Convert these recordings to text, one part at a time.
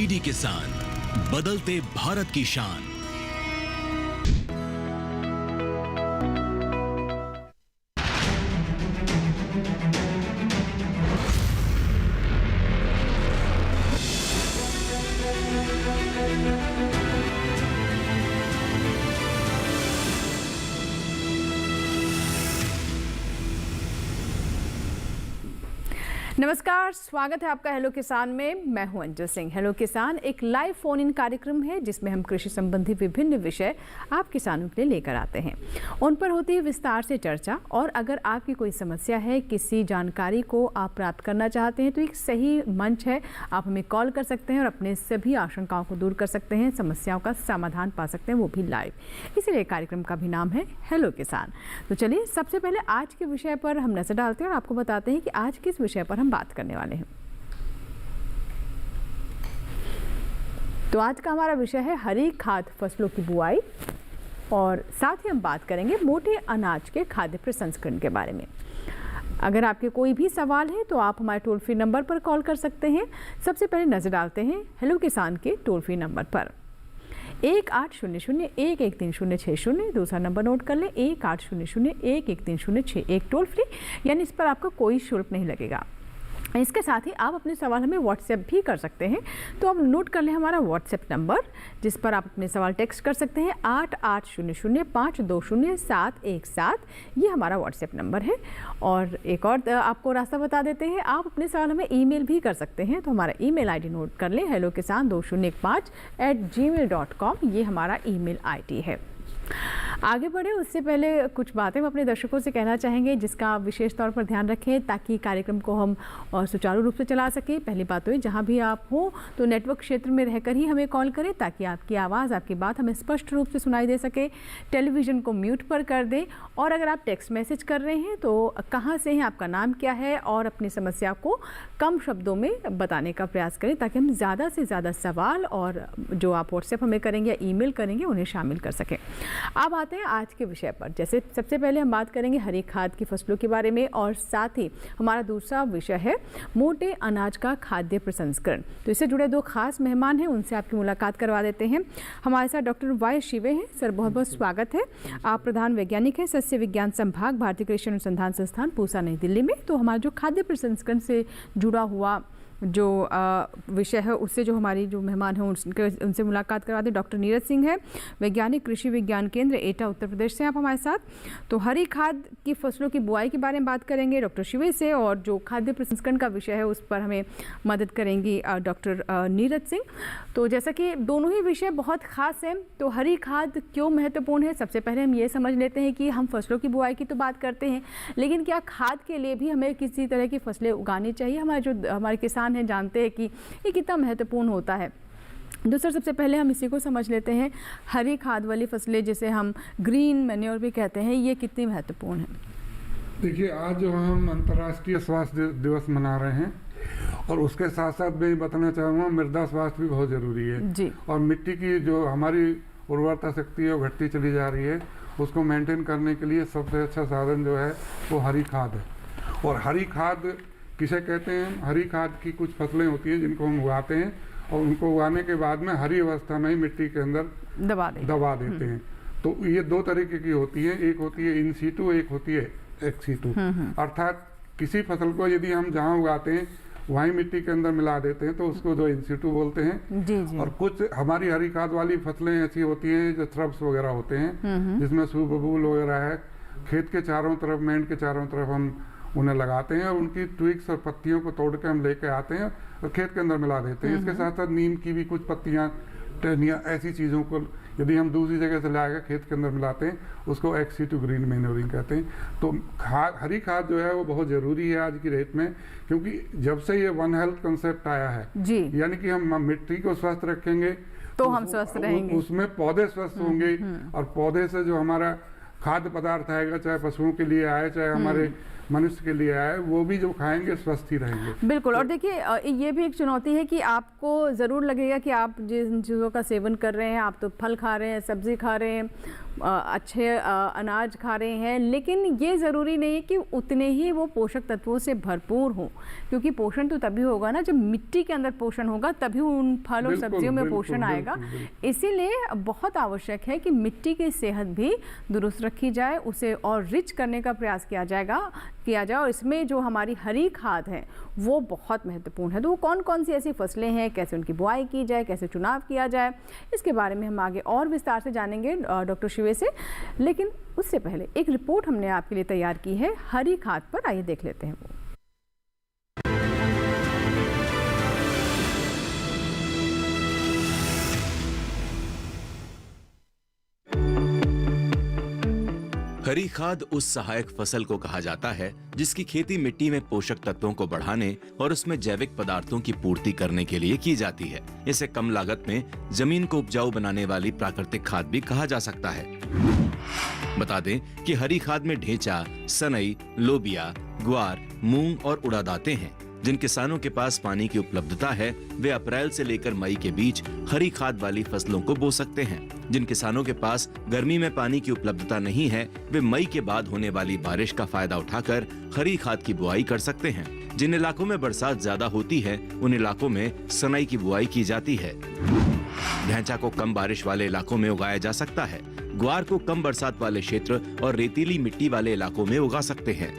DD किसान, बदलते भारत की शान। नमस्कार, स्वागत है आपका हेलो किसान में। मैं हूं अंजू सिंह। हेलो किसान एक लाइव फोन इन कार्यक्रम है जिसमें हम कृषि संबंधी विभिन्न विषय आप किसानों के लिए लेकर आते हैं। उन पर होती है विस्तार से चर्चा, और अगर आपकी कोई समस्या है, किसी जानकारी को आप प्राप्त करना चाहते हैं तो एक सही मंच है। आप हमें कॉल कर सकते हैं और अपने सभी आशंकाओं को दूर कर सकते हैं, समस्याओं का समाधान पा सकते हैं, वो भी लाइव। इसीलिए कार्यक्रम का भी नाम है हेलो किसान। तो चलिए सबसे पहले आज के विषय पर हम नजर डालते हैं और आपको बताते हैं कि आज किस विषय पर बात करने वाले हैं। तो आज का हमारा विषय है हरी खाद फसलों की बुआई, और साथ ही हम बात करेंगे मोटे अनाज के खाद्य प्रसंस्करण के बारे में। अगर आपके कोई भी सवाल है तो आप हमारे टोल फ्री नंबर पर कॉल कर सकते हैं। सबसे पहले नजर डालते हैं हेलो किसान के टोल फ्री नंबर पर 1800-113060। दूसरा नंबर नोट कर लें 1800-113061 टोल फ्री, यानी इस पर आपका कोई शुल्क नहीं लगेगा। इसके साथ ही आप अपने सवाल हमें व्हाट्सएप भी कर सकते हैं। तो आप नोट कर लें हमारा व्हाट्सएप नंबर, जिस पर आप अपने सवाल टेक्स्ट कर सकते हैं 8800520717। ये हमारा व्हाट्सएप नंबर है। और एक और आपको रास्ता बता देते हैं, आप अपने सवाल हमें ईमेल भी कर सकते हैं। तो हमारा ईमेल आईडी नोट कर लें hellokisan2015@gmail.com। ये हमारा ईमेल आईडी है। आगे बढ़े उससे पहले कुछ बातें हम अपने दर्शकों से कहना चाहेंगे जिसका आप विशेष तौर पर ध्यान रखें ताकि कार्यक्रम को हम और सुचारू रूप से चला सकें। पहली बात तो है, जहां भी आप हो तो नेटवर्क क्षेत्र में रहकर ही हमें कॉल करें ताकि आपकी आवाज़, आपकी बात हमें स्पष्ट रूप से सुनाई दे सके। टेलीविज़न को म्यूट पर कर दें, और अगर आप टेक्स्ट मैसेज कर रहे हैं तो कहाँ से हैं, आपका नाम क्या है, और अपनी समस्या को कम शब्दों में बताने का प्रयास करें ताकि हम ज़्यादा से ज़्यादा सवाल और जो आप व्हाट्सएप हमें करेंगे या ईमेल करेंगे उन्हें शामिल कर सकें। अब आते हैं आज के विषय पर। जैसे सबसे पहले हम बात करेंगे हरी खाद की फसलों के बारे में, और साथ ही हमारा दूसरा विषय है मोटे अनाज का खाद्य प्रसंस्करण। तो इससे जुड़े दो खास मेहमान हैं, उनसे आपकी मुलाकात करवा देते हैं। हमारे साथ डॉक्टर वाई शिवे हैं। सर बहुत बहुत स्वागत है। आप प्रधान वैज्ञानिक हैं सस्य विज्ञान संभाग, भारतीय कृषि अनुसंधान संस्थान, पूसा, नई दिल्ली में। तो हमारा जो खाद्य प्रसंस्करण से जुड़ा हुआ जो विषय है उससे जो हमारी जो मेहमान हैं उनसे मुलाकात करवा दें। डॉक्टर नीरज सिंह है, वैज्ञानिक, कृषि विज्ञान केंद्र, एटा, उत्तर प्रदेश से आप हमारे साथ। तो हरी खाद की फसलों की बुआई के बारे में बात करेंगे डॉक्टर शिवे से, और जो खाद्य प्रसंस्करण का विषय है उस पर हमें मदद करेंगी डॉक्टर नीरज सिंह। तो जैसा कि दोनों ही विषय बहुत खास हैं, तो हरी खाद क्यों महत्वपूर्ण है, सबसे पहले हम ये समझ लेते हैं कि हम फसलों की बुआई की तो बात करते हैं, लेकिन क्या खाद के लिए भी हमें किसी तरह की फसलें उगानी चाहिए? हमारे किसान हैं जानते हैं कि ये कितना महत्वपूर्ण होता है। दूसरा, सबसे पहले हम इसी को समझ लेते हैं, हरी खाद वाली फसलें जिसे हम ग्रीन मैन्योर भी कहते हैं, ये कितनी महत्वपूर्ण है? देखिए, आज जो हम अंतर्राष्ट्रीय स्वास्थ्य दिवस मना रहे हैं, और उसके साथ साथ मैं बताना चाहूँगा मृदा स्वास्थ्य भी बहुत ज़रूरी है जी। और मिट्टी की जो हमारी उर्वरता शक्ति है वो घटती चली जा रही है, उसको मेंटेन करने के लिए सबसे अच्छा साधन जो है वो हरी खाद है। और हरी खाद किसे कहते हैं? हरी खाद की कुछ फसलें होती हैं जिनको हम उगाते हैं, और उनको उगाने के बाद में हरी अवस्था में ही मिट्टी के अंदर दबा देते हैं। तो ये दो तरीके की होती है, एक होती है इन सीटू, एक होती है एक्स सीटू। अर्थात किसी फसल को यदि हम जहाँ उगाते हैं वहीं मिट्टी के अंदर मिला देते हैं तो उसको जो इन सीटू बोलते हैं। जी। और कुछ हमारी हरी खाद वाली फसलें ऐसी होती हैं जो थ्रब्स वगैरह होते हैं, जिसमें सूप बबूल वगैरह है, खेत के चारों तरफ, मेंढ के चारों तरफ हम उन्हें लगाते हैं, और उनकी ट्विग्स और पत्तियों को तोड़ के हम लेके आते हैं और खेत के अंदर मिला देते हैं। इसके साथ साथ नीम की भी कुछ पत्तियां, टहनियाँ, ऐसी चीज़ों को यदि हम दूसरी जगह से लाकर खेत के अंदर मिलाते हैं उसको एक्सी टू ग्रीन मैन्योरिंग कहते हैं। तो हरी खाद जो है वो बहुत ज़रूरी है आज की डेट में, क्योंकि जब से ये वन हेल्थ कंसेप्ट आया है जी, यानी कि हम मिट्टी को स्वस्थ रखेंगे तो हम स्वस्थ रहेंगे, उसमें पौधे स्वस्थ होंगे, और पौधे से जो हमारा खाद्य पदार्थ आएगा, चाहे पशुओं के लिए आए चाहे हमारे मनुष्य के लिए आए, वो भी जो खाएंगे स्वस्थ ही रहेंगे। बिल्कुल। और देखिए ये भी एक चुनौती है कि आपको ज़रूर लगेगा कि आप जिन चीज़ों का सेवन कर रहे हैं, आप तो फल खा रहे हैं, सब्जी खा रहे हैं, अच्छे अनाज खा रहे हैं, लेकिन ये ज़रूरी नहीं है कि उतने ही वो पोषक तत्वों से भरपूर हों, क्योंकि पोषण तो तभी होगा ना जब मिट्टी के अंदर पोषण होगा, तभी उन फल और सब्जियों में पोषण आएगा। इसीलिए बहुत आवश्यक है कि मिट्टी की सेहत भी दुरुस्त रखी जाए, उसे और रिच करने का प्रयास किया जाए। और इसमें जो हमारी हरी खाद है वो बहुत महत्वपूर्ण है। तो वो कौन कौन सी ऐसी फसलें हैं, कैसे उनकी बुआई की जाए, कैसे चुनाव किया जाए, इसके बारे में हम आगे और विस्तार से जानेंगे डॉक्टर शिवे से। लेकिन उससे पहले एक रिपोर्ट हमने आपके लिए तैयार की है हरी खाद पर, आइए देख लेते हैं वो। हरी खाद उस सहायक फसल को कहा जाता है जिसकी खेती मिट्टी में पोषक तत्वों को बढ़ाने और उसमें जैविक पदार्थों की पूर्ति करने के लिए की जाती है। इसे कम लागत में जमीन को उपजाऊ बनाने वाली प्राकृतिक खाद भी कहा जा सकता है। बता दें कि हरी खाद में ढेंचा, सनई, लोबिया, ग्वार, मूंग और उड़द आते हैं। जिन किसानों के पास पानी की उपलब्धता है वे अप्रैल से लेकर मई के बीच हरी खाद वाली फसलों को बो सकते हैं। जिन किसानों के पास गर्मी में पानी की उपलब्धता नहीं है वे मई के बाद होने वाली बारिश का फायदा उठाकर हरी खाद की बुआई कर सकते हैं। जिन इलाकों में बरसात ज्यादा होती है उन इलाकों में सनई की बुआई की जाती है। ढैंचा को कम बारिश वाले इलाकों में उगाया जा सकता है। ग्वार को कम बरसात वाले क्षेत्र और रेतीली मिट्टी वाले इलाकों में उगा सकते हैं।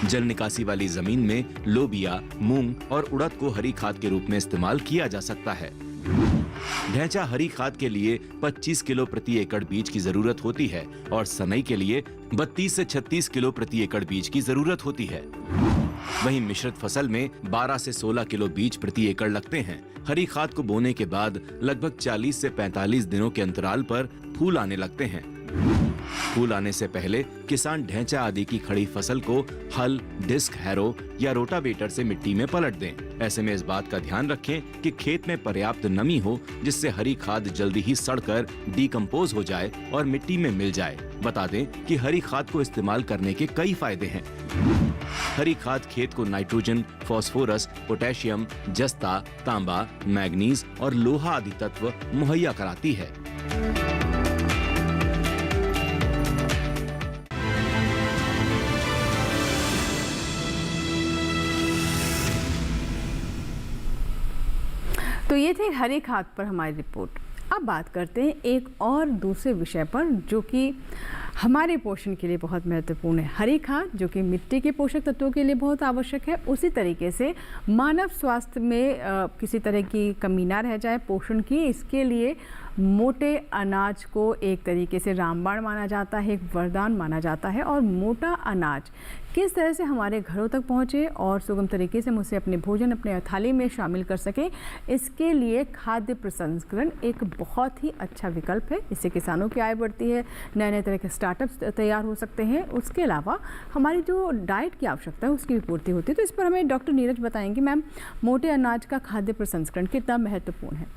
जल निकासी वाली जमीन में लोबिया, मूंग और उड़द को हरी खाद के रूप में इस्तेमाल किया जा सकता है। ढैंचा हरी खाद के लिए 25 किलो प्रति एकड़ बीज की जरूरत होती है और सनई के लिए 32 से 36 किलो प्रति एकड़ बीज की जरूरत होती है। वहीं मिश्रित फसल में 12 से 16 किलो बीज प्रति एकड़ लगते हैं। हरी खाद को बोने के बाद लगभग 40 से 45 दिनों के अंतराल पर फूल आने लगते हैं। फूल आने से पहले किसान ढैंचा आदि की खड़ी फसल को हल, डिस्क हैरो या रोटावेटर से मिट्टी में पलट दें। ऐसे में इस बात का ध्यान रखें कि खेत में पर्याप्त नमी हो जिससे हरी खाद जल्दी ही सड़कर डिकम्पोज हो जाए और मिट्टी में मिल जाए। बता दें कि हरी खाद को इस्तेमाल करने के कई फायदे हैं। हरी खाद खेत को नाइट्रोजन, फास्फोरस, पोटेशियम, जस्ता, तांबा, मैग्नीज और लोहा आदि तत्व मुहैया कराती है। तो ये थे हरी खाद पर हमारी रिपोर्ट। अब बात करते हैं एक और दूसरे विषय पर जो कि हमारे पोषण के लिए बहुत महत्वपूर्ण है। हरी खाद जो कि मिट्टी के पोषक तत्वों के लिए बहुत आवश्यक है, उसी तरीके से मानव स्वास्थ्य में किसी तरह की कमी ना रह जाए पोषण की, इसके लिए मोटे अनाज को एक तरीके से रामबाण माना जाता है, एक वरदान माना जाता है। और मोटा अनाज किस तरह से हमारे घरों तक पहुँचे और सुगम तरीके से हम उसे अपने भोजन, अपने थाली में शामिल कर सकें, इसके लिए खाद्य प्रसंस्करण एक बहुत ही अच्छा विकल्प है। इससे किसानों की आय बढ़ती है, नए नए तरह के स्टार्टअप्स तैयार हो सकते हैं। उसके अलावा हमारी जो डाइट की आवश्यकता है उसकी भी पूर्ति होती है। तो इस पर हमें डॉक्टर नीरज बताएंगे मैम, मोटे अनाज का खाद्य प्रसंस्करण कितना महत्वपूर्ण है?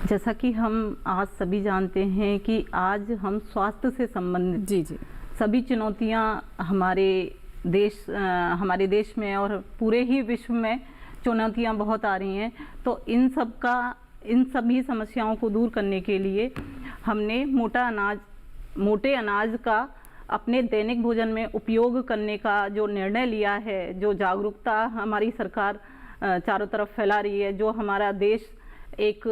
जैसा कि हम आज सभी जानते हैं कि आज हम स्वास्थ्य से संबंधित जी सभी चुनौतियां हमारे देश में और पूरे ही विश्व में चुनौतियां बहुत आ रही हैं। तो इन सभी समस्याओं को दूर करने के लिए हमने मोटे अनाज का अपने दैनिक भोजन में उपयोग करने का जो निर्णय लिया है, जो जागरूकता हमारी सरकार चारों तरफ फैला रही है, जो हमारा देश एक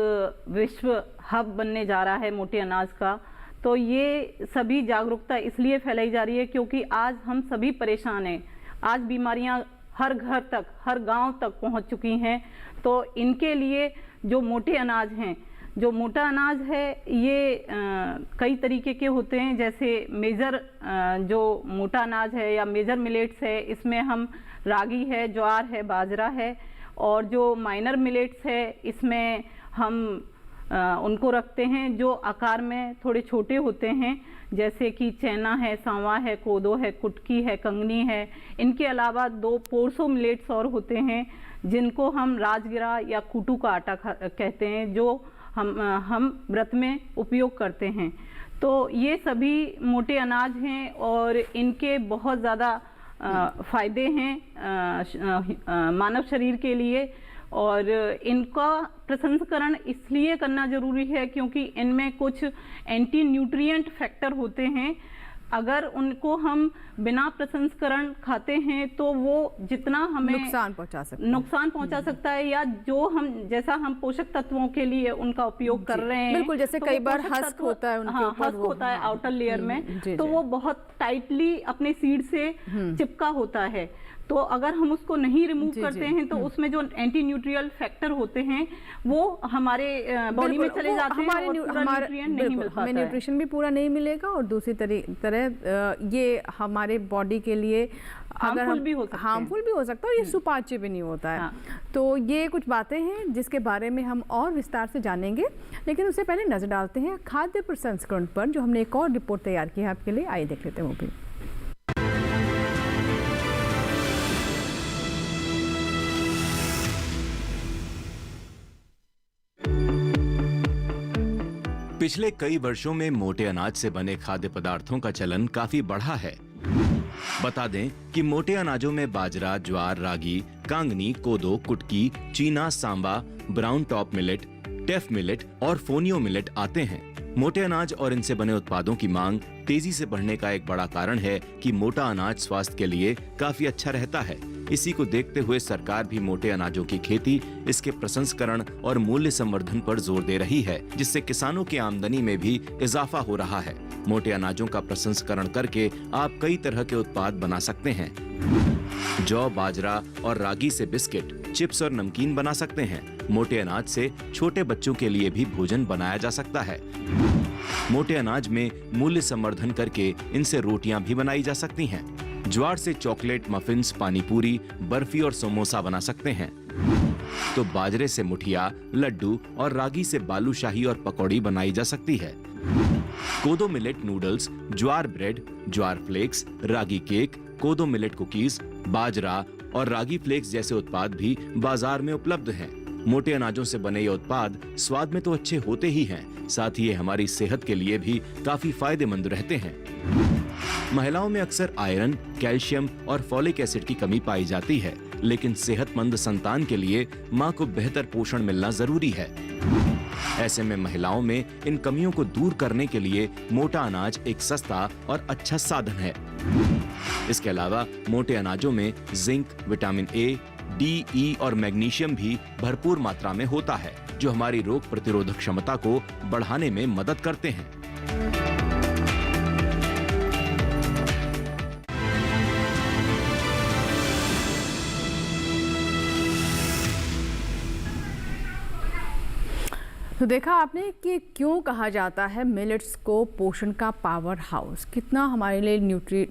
विश्व हब बनने जा रहा है मोटे अनाज का, तो ये सभी जागरूकता इसलिए फैलाई जा रही है क्योंकि आज हम सभी परेशान हैं। आज बीमारियां हर घर तक, हर गांव तक पहुंच चुकी हैं। तो इनके लिए जो मोटे अनाज हैं, जो मोटा अनाज है ये कई तरीके के होते हैं। जैसे मेजर जो मोटा अनाज है या मेजर मिलेट्स है, इसमें हम रागी है, ज्वार है, बाजरा है। और जो माइनर मिलेट्स है इसमें हम उनको रखते हैं जो आकार में थोड़े छोटे होते हैं, जैसे कि चना है, सांवा है, कोदो है, कुटकी है, कंगनी है। इनके अलावा 2 पोरसो मिलेट्स और होते हैं जिनको हम राजगिरा या कूटू का आटा कहते हैं, जो हम व्रत में उपयोग करते हैं। तो ये सभी मोटे अनाज हैं और इनके बहुत ज़्यादा फायदे हैं मानव शरीर के लिए। और इनका प्रसंस्करण इसलिए करना जरूरी है क्योंकि इनमें कुछ एंटी न्यूट्रिएंट फैक्टर होते हैं। अगर उनको हम बिना प्रसंस्करण खाते हैं तो वो जितना हमें नुकसान पहुंचा सकता है या जो हम जैसा हम पोषक तत्वों के लिए उनका उपयोग कर रहे हैं, बिल्कुल, जैसे तो कई बार हस्क होता है उनके ऊपर, हस्क होता है आउटर लेयर में, तो वो बहुत टाइटली अपने सीड से चिपका होता है। तो अगर हम उसको नहीं रिमूव करते हैं तो उसमें जो एंटी न्यूट्रियल फैक्टर होते हैं वो हमारे बॉडी में चले जाते हैं और पूरा न्यूट्रिएंट नहीं मिल पाता है। हमें न्यूट्रिशन भी पूरा नहीं मिलेगा और दूसरी तरह ये हमारे बॉडी के लिए हार्मफुल भी हो सकता है और ये सुपाच्य भी नहीं होता है। हाँ। तो ये कुछ बातें हैं जिसके बारे में हम और विस्तार से जानेंगे, लेकिन उससे पहले नजर डालते हैं खाद्य प्रसंस्करण पर, जो हमने एक और रिपोर्ट तैयार की है आपके लिए। आइए देख लेते हैं वो भी। पिछले कई वर्षों में मोटे अनाज से बने खाद्य पदार्थों का चलन काफी बढ़ा है। बता दें कि मोटे अनाजों में बाजरा, ज्वार, रागी, कांगनी, कोदो, कुटकी, चीना, सांबा, brown top millet, teff millet और फोनियो मिलेट आते हैं। मोटे अनाज और इनसे बने उत्पादों की मांग तेजी से बढ़ने का एक बड़ा कारण है कि मोटा अनाज स्वास्थ्य के लिए काफी अच्छा रहता है। इसी को देखते हुए सरकार भी मोटे अनाजों की खेती, इसके प्रसंस्करण और मूल्य संवर्धन पर जोर दे रही है, जिससे किसानों की आमदनी में भी इजाफा हो रहा है। मोटे अनाजों का प्रसंस्करण करके आप कई तरह के उत्पाद बना सकते हैं। जौ, बाजरा और रागी से बिस्किट, चिप्स और नमकीन बना सकते हैं। मोटे अनाज से छोटे बच्चों के लिए भी भोजन बनाया जा सकता है। मोटे अनाज में मूल्य संवर्धन करके इनसे रोटियां भी बनाई जा सकती हैं। ज्वार से चॉकलेट, मफिन्स, पानी पूरी, बर्फी और समोसा बना सकते हैं। तो बाजरे से मुठिया, लड्डू और रागी से बालूशाही और पकौड़ी बनाई जा सकती है। कोदो मिलेट नूडल्स, ज्वार ब्रेड, ज्वार फ्लेक्स, रागी केक, कोदो मिलेट कुकीज, बाजरा और रागी फ्लेक्स जैसे उत्पाद भी बाजार में उपलब्ध हैं। मोटे अनाजों से बने ये उत्पाद स्वाद में तो अच्छे होते ही हैं, साथ ही ये हमारी सेहत के लिए भी काफी फायदेमंद रहते हैं। महिलाओं में अक्सर आयरन, कैल्शियम और फॉलिक एसिड की कमी पाई जाती है, लेकिन सेहतमंद संतान के लिए मां को बेहतर पोषण मिलना जरूरी है। ऐसे में महिलाओं में इन कमियों को दूर करने के लिए मोटा अनाज एक सस्ता और अच्छा साधन है। इसके अलावा मोटे अनाजों में जिंक, विटामिन ए, डी, ई और मैग्नीशियम भी भरपूर मात्रा में होता है, जो हमारी रोग प्रतिरोधक क्षमता को बढ़ाने में मदद करते हैं। तो देखा आपने कि क्यों कहा जाता है मिलेट्स को पोषण का पावर हाउस। कितना हमारे लिए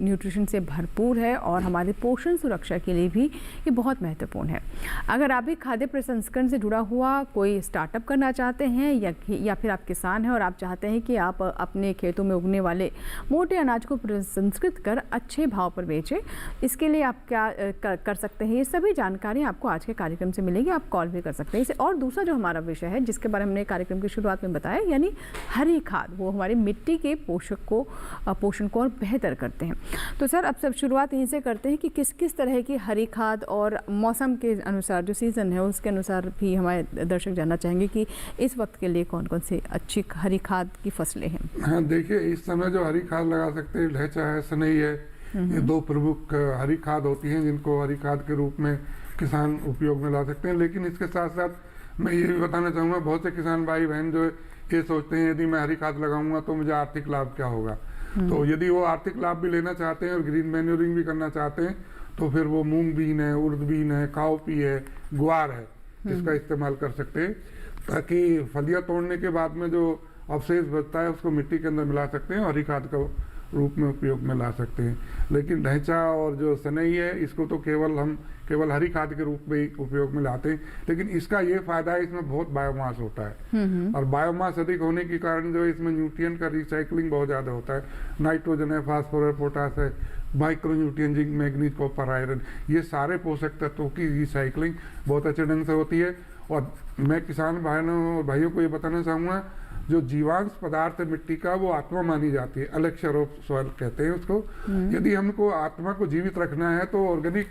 न्यूट्रिशन से भरपूर है और हमारी पोषण सुरक्षा के लिए भी ये बहुत महत्वपूर्ण है। अगर आप भी खाद्य प्रसंस्करण से जुड़ा हुआ कोई स्टार्टअप करना चाहते हैं या फिर आप किसान हैं और आप चाहते हैं कि आप अपने खेतों में उगने वाले मोटे अनाज को प्रसंस्कृत कर अच्छे भाव पर बेचें, इसके लिए आप क्या कर सकते हैं, ये सभी जानकारी आपको आज के कार्यक्रम से मिलेगी। आप कॉल भी कर सकते हैं इसे। और दूसरा जो हमारा विषय है जिसके बारे में हमने कार्यक्रम की शुरुआत में बताया, यानी हरी खाद, वो हमारे मिट्टी के पोषण को और बेहतर करते हैं। तो सर अब सब शुरुआत यहीं से करते हैं कि किस किस तरह की हरी खाद और मौसम के अनुसार जो सीजन है उसके अनुसार भी हमारे दर्शक जानना चाहेंगे कि इस वक्त के लिए कौन कौन सी अच्छी हरी खाद की फसलें हैं। हाँ देखिए, इस समय जो हरी खाद लगा सकते हैं, ढैंचा है, सनई है, ये दो प्रमुख हरी खाद होती हैं जिनको हरी खाद के रूप में किसान उपयोग में ला सकते हैं। लेकिन इसके साथ साथ मैं ये भी बताना चाहूँगा, बहुत से किसान भाई बहन जो ये सोचते हैं यदि मैं हरी खाद लगाऊंगा तो मुझे आर्थिक लाभ क्या होगा। तो यदि वो आर्थिक लाभ भी लेना चाहते हैं और ग्रीन मैन्योरिंग भी करना चाहते हैं तो फिर वो मूंग बीन है, उर्द बीन है, काउपी है, ग्वार है, इसका इस्तेमाल कर सकते हैं, ताकि फलियाँ तोड़ने के बाद में जो अवशेष बचता है उसको मिट्टी के अंदर मिला सकते हैं और हरी खाद का रूप में उपयोग में ला सकते हैं। लेकिन ढैंचा और जो सनई है इसको तो केवल हरी खाद के रूप में ही उपयोग में लाते हैं। लेकिन इसका ये फायदा है, इसमें बहुत बायोमास होता है और बायोमास अधिक होने के कारण जो इसमें न्यूट्रिएंट का रिसाइकलिंग बहुत ज़्यादा होता है। नाइट्रोजन है, फास्फोरस, पोटास है, micro nutrient, zinc, manganese, copper, iron, ये सारे पोषक तत्वों की रिसाइकलिंग बहुत अच्छे ढंग से होती है। और मैं किसान भाइयों को ये बताना चाहूँगा, जो जीवांश पदार्थ है मिट्टी का वो आत्मा मानी जाती है, एलेक्सर ऑफ सॉइल कहते हैं उसको। यदि हमको आत्मा को जीवित रखना है तो ऑर्गेनिक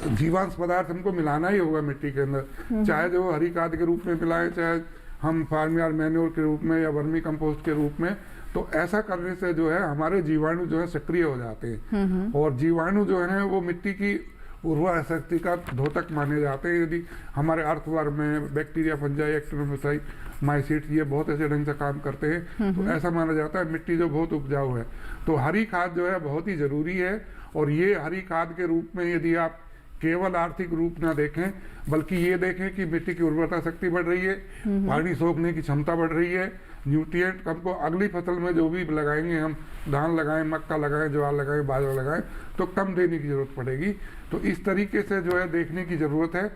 जीवांश पदार्थ हमको मिलाना ही होगा मिट्टी के अंदर, चाहे जो हरी खाद के रूप में मिलाएं, चाहे हम फार्म यार्ड मैन्योर के रूप में या वर्मी कंपोस्ट के रूप में। तो ऐसा करने से जो है हमारे जीवाणु जो है सक्रिय हो जाते हैं, और जीवाणु जो है वो मिट्टी की उर्वरा शक्ति का द्योतक माने जाते हैं। यदि हमारे अर्थवर्म में बैक्टीरिया, फंजाई, एक्टिनोमाइसीट, माइसीट्स ये बहुत ऐसे ढंग से काम करते हैं, तो ऐसा माना जाता है मिट्टी जो बहुत उपजाऊ है। तो हरी खाद जो है बहुत ही जरूरी है, और ये हरी खाद के रूप में यदि आप केवल आर्थिक रूप ना देखें, बल्कि ये देखें कि मिट्टी की उर्वरता शक्ति बढ़ रही है, पानी सोखने की क्षमता बढ़ रही है, न्यूट्रिएंट हमको अगली फसल में जो भी लगाएंगे, हम धान लगाएं, मक्का लगाएं, ज्वार लगाएं, बाजरा लगाएं, तो कम देने की जरूरत पड़ेगी। तो इस तरीके से जो है देखने की जरूरत है,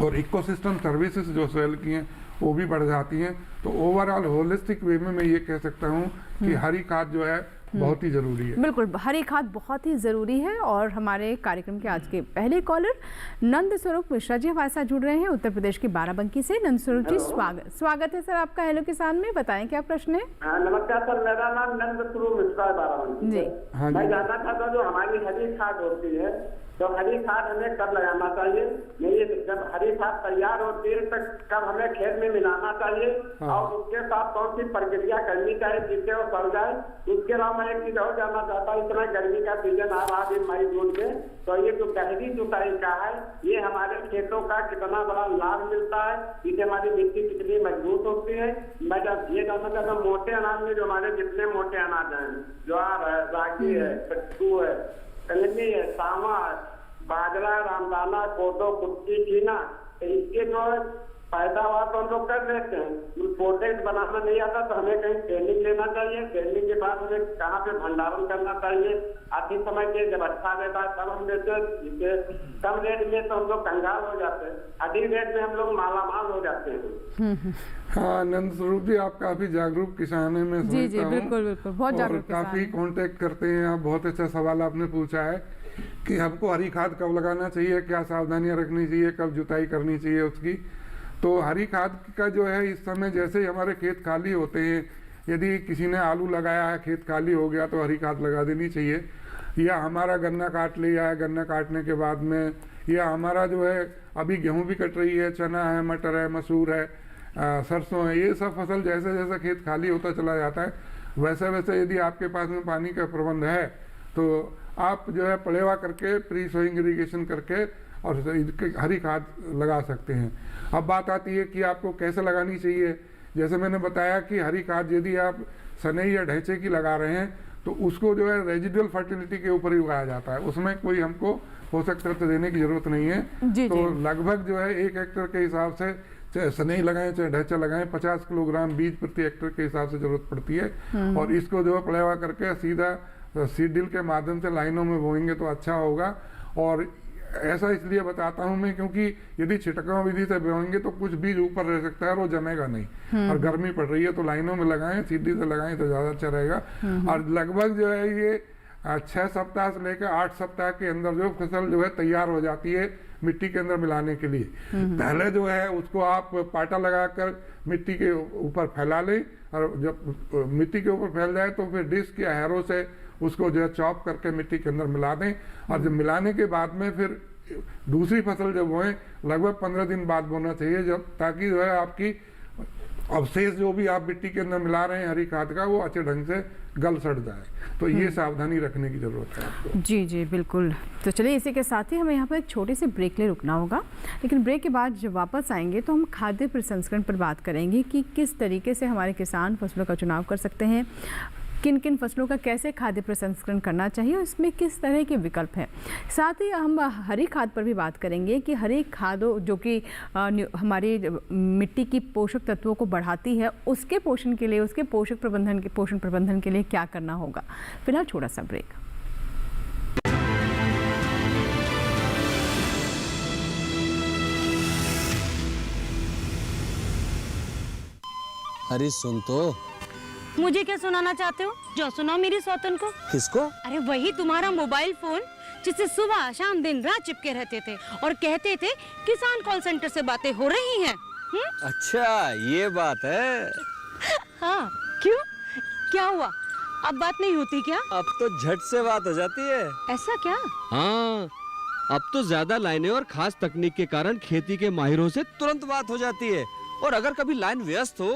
और इकोसिस्टम सर्विसेज जो सॉइल की हैं वो भी बढ़ जाती हैं। तो ओवरऑल होलिस्टिक वे में मैं ये कह सकता हूँ कि हरी खाद जो है बहुत ही जरूरी है। बिल्कुल, हरी खाद बहुत ही ज़रूरी है। और हमारे कार्यक्रम के आज के पहले कॉलर नंद स्वरूप मिश्रा जी हमारे साथ जुड़ रहे हैं उत्तर प्रदेश के बाराबंकी से। नंद स्वरूप जी स्वागत है सर आपका हेलो किसान में, बताएं क्या प्रश्न है। नमस्कार सर, मेरा नाम नंद स्वरूप मिश्रा है बाराबंकी जी। मैं जानना चाहता हूँ जो हमारी हरी खाद होती है, तो हरी खाद हमें कब लगाना चाहिए? ये जब हरी खाद तैयार होती है तो कब हमें खेत में मिलाना चाहिए, और उसके साथ कौन सी प्रक्रिया करनी चाहिए जिससे वो पड़ जाए? उसके अलावा मैं एक चीज और जानना चाहता हूँ, इतना गर्मी का सीजन आ रहा है मई जून में, तो ये जो गहरी जुताई का है ये हमारे खेतों का कितना बड़ा लाभ मिलता है, इससे हमारी मिट्टी कितनी मजबूत होती है? मैं जब ये जानना चाहता हूँ मोटे अनाज में जो हमारे जितने मोटे अनाज हैं, ज्वार है, रागी है, कट्टू है, कलमी है, सावा, बाजरा, रामदाना, कोदो, कुट्टी, चीना, इसके जो पैदावार तो हम लोग कर लेते हैं। प्रोडक्ट बनाना नहीं आता तो हमें कहीं ट्रेनिंग लेना चाहिए, ट्रेनिंग के बाद हमें कहाँ पे भंडारण करना चाहिए, आधी समय के जब अच्छा रहता है तब हम देते हैं, कम रेट में तो हम लोग कंगाल हो जाते हैं, अधिक रेट में हम लोग मालामाल हो जाते हैं। हाँ नंद स्वरूप जी, आप काफी जागरूक किसान है, मैं समझता हूँ। बिल्कुल बिल्कुल, बहुत जागरूक किसान काफी कांटेक्ट करते हैं आप। बहुत अच्छा सवाल आपने पूछा है कि हमको हरी खाद कब लगाना चाहिए, क्या सावधानियां रखनी चाहिए, कब जुताई करनी चाहिए उसकी। तो हरी खाद का जो है इस समय जैसे ही हमारे खेत खाली होते हैं, यदि किसी ने आलू लगाया है, खेत खाली हो गया तो हरी खाद लगा देनी चाहिए। या हमारा गन्ना काट लिया है, गन्ना काटने के बाद में, या हमारा जो है अभी गेहूं भी कट रही है, चना है, मटर है, मसूर है, सरसों है, ये सब फसल जैसे जैसे खेत खाली होता चला जाता है वैसे वैसे यदि आपके पास में पानी का प्रबंध है तो आप जो है पलेवा करके, प्री सोइंग इरिगेशन करके और हरी खाद लगा सकते हैं। अब बात आती है कि आपको कैसे लगानी चाहिए। जैसे मैंने बताया कि हरी खाद यदि आप सनई या ढैंचे की लगा रहे हैं तो उसको जो है रेजिडुअल फर्टिलिटी के ऊपर ही उगाया जाता है, उसमें कोई हमको पोषक तत्व देने की जरूरत नहीं है। तो लगभग जो है 1 हेक्टेयर के हिसाब से, चाहे सनई लगाएं चाहे ढैंचा लगाएं, 50 किलोग्राम बीज प्रति हेक्टेयर के हिसाब से जरूरत पड़ती है। और इसको जो है पलेवा करके सीधा सीड ड्रिल के माध्यम से लाइनों में बोएंगे तो अच्छा होगा। और ऐसा इसलिए बताता हूं मैं क्योंकि यदि छिड़काव विधि से बोएंगे तो कुछ बीज ऊपर रह सकता है और वो जमेगा नहीं, और गर्मी पड़ रही है तो लाइनों में लगाएं, सीधी से लगाएं तो ज्यादा अच्छा रहेगा। और लगभग जो है ये 6 सप्ताह से लेकर 8 सप्ताह के अंदर जो फसल जो है तैयार हो जाती है मिट्टी के अंदर मिलाने के लिए। पहले जो है उसको आप पाटा लगाकर मिट्टी के ऊपर फैला लें, और जब मिट्टी के ऊपर फैल जाए तो फिर डिस्क या हैरो से उसको जो है चॉप करके मिट्टी के अंदर मिला दें। और जब मिलाने के बाद में फिर दूसरी फसल जब बोएं लगभग 15 दिन बाद बोना चाहिए, जब ताकि जो है आपकी अवशेष जो भी आप मिट्टी के अंदर मिला रहे हैं हरी खाद का वो अच्छे ढंग से गल सड़ जाए। तो ये सावधानी रखने की जरूरत है आपको। जी जी बिल्कुल। तो चलिए इसी के साथ ही हमें यहाँ पर एक छोटे से ब्रेक ले रुकना होगा, लेकिन ब्रेक के बाद जब वापस आएंगे तो हम खाद्य प्रसंस्करण पर बात करेंगे कि किस तरीके से हमारे किसान फसलों का चुनाव कर सकते हैं, किन किन फसलों का कैसे खाद्य प्रसंस्करण करना चाहिए और इसमें किस तरह के विकल्प हैं। साथ ही हम हरी खाद पर भी बात करेंगे कि हरी खादों जो कि हमारी मिट्टी की पोषक तत्वों को बढ़ाती है, उसके पोषण के लिए, उसके पोषण प्रबंधन के लिए क्या करना होगा। फिलहाल छोटा सा ब्रेक। अरे सुन तो। मुझे क्या सुनाना चाहते हो? जो सुनाओ मेरी सौतन को। किसको? अरे वही तुम्हारा मोबाइल फोन जिससे सुबह शाम दिन रात चिपके रहते थे और कहते थे किसान कॉल सेंटर से बातें हो रही हैं। अच्छा ये बात है। हाँ क्यों, क्या हुआ? अब बात नहीं होती क्या? अब तो झट से बात हो जाती है। ऐसा क्या? हाँ अब तो ज्यादा लाइनें और खास तकनीक के कारण खेती के माहिरों से तुरंत बात हो जाती है। और अगर कभी लाइन व्यस्त हो